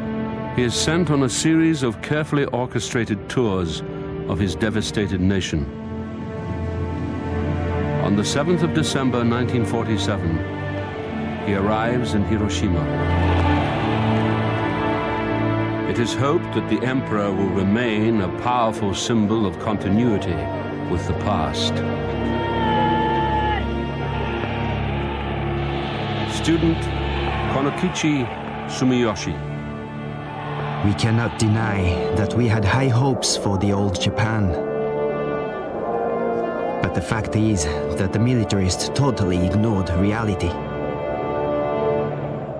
he is sent on a series of carefully orchestrated tours of his devastated nation. On the 7th of December 1947, he arrives in Hiroshima. It is hoped that the emperor will remain a powerful symbol of continuity with the past. Student Konokichi Sumiyoshi. We cannot deny that we had high hopes for the old Japan. But the fact is that the militarists totally ignored reality.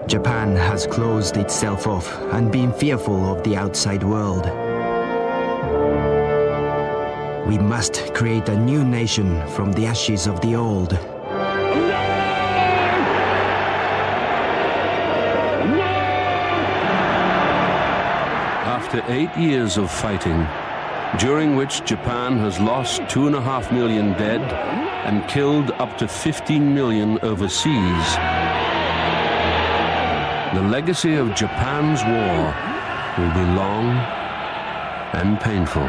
Japan has closed itself off and been fearful of the outside world. We must create a new nation from the ashes of the old. After 8 years of fighting, during which Japan has lost 2.5 million dead and killed up to 15 million overseas, the legacy of Japan's war will be long and painful.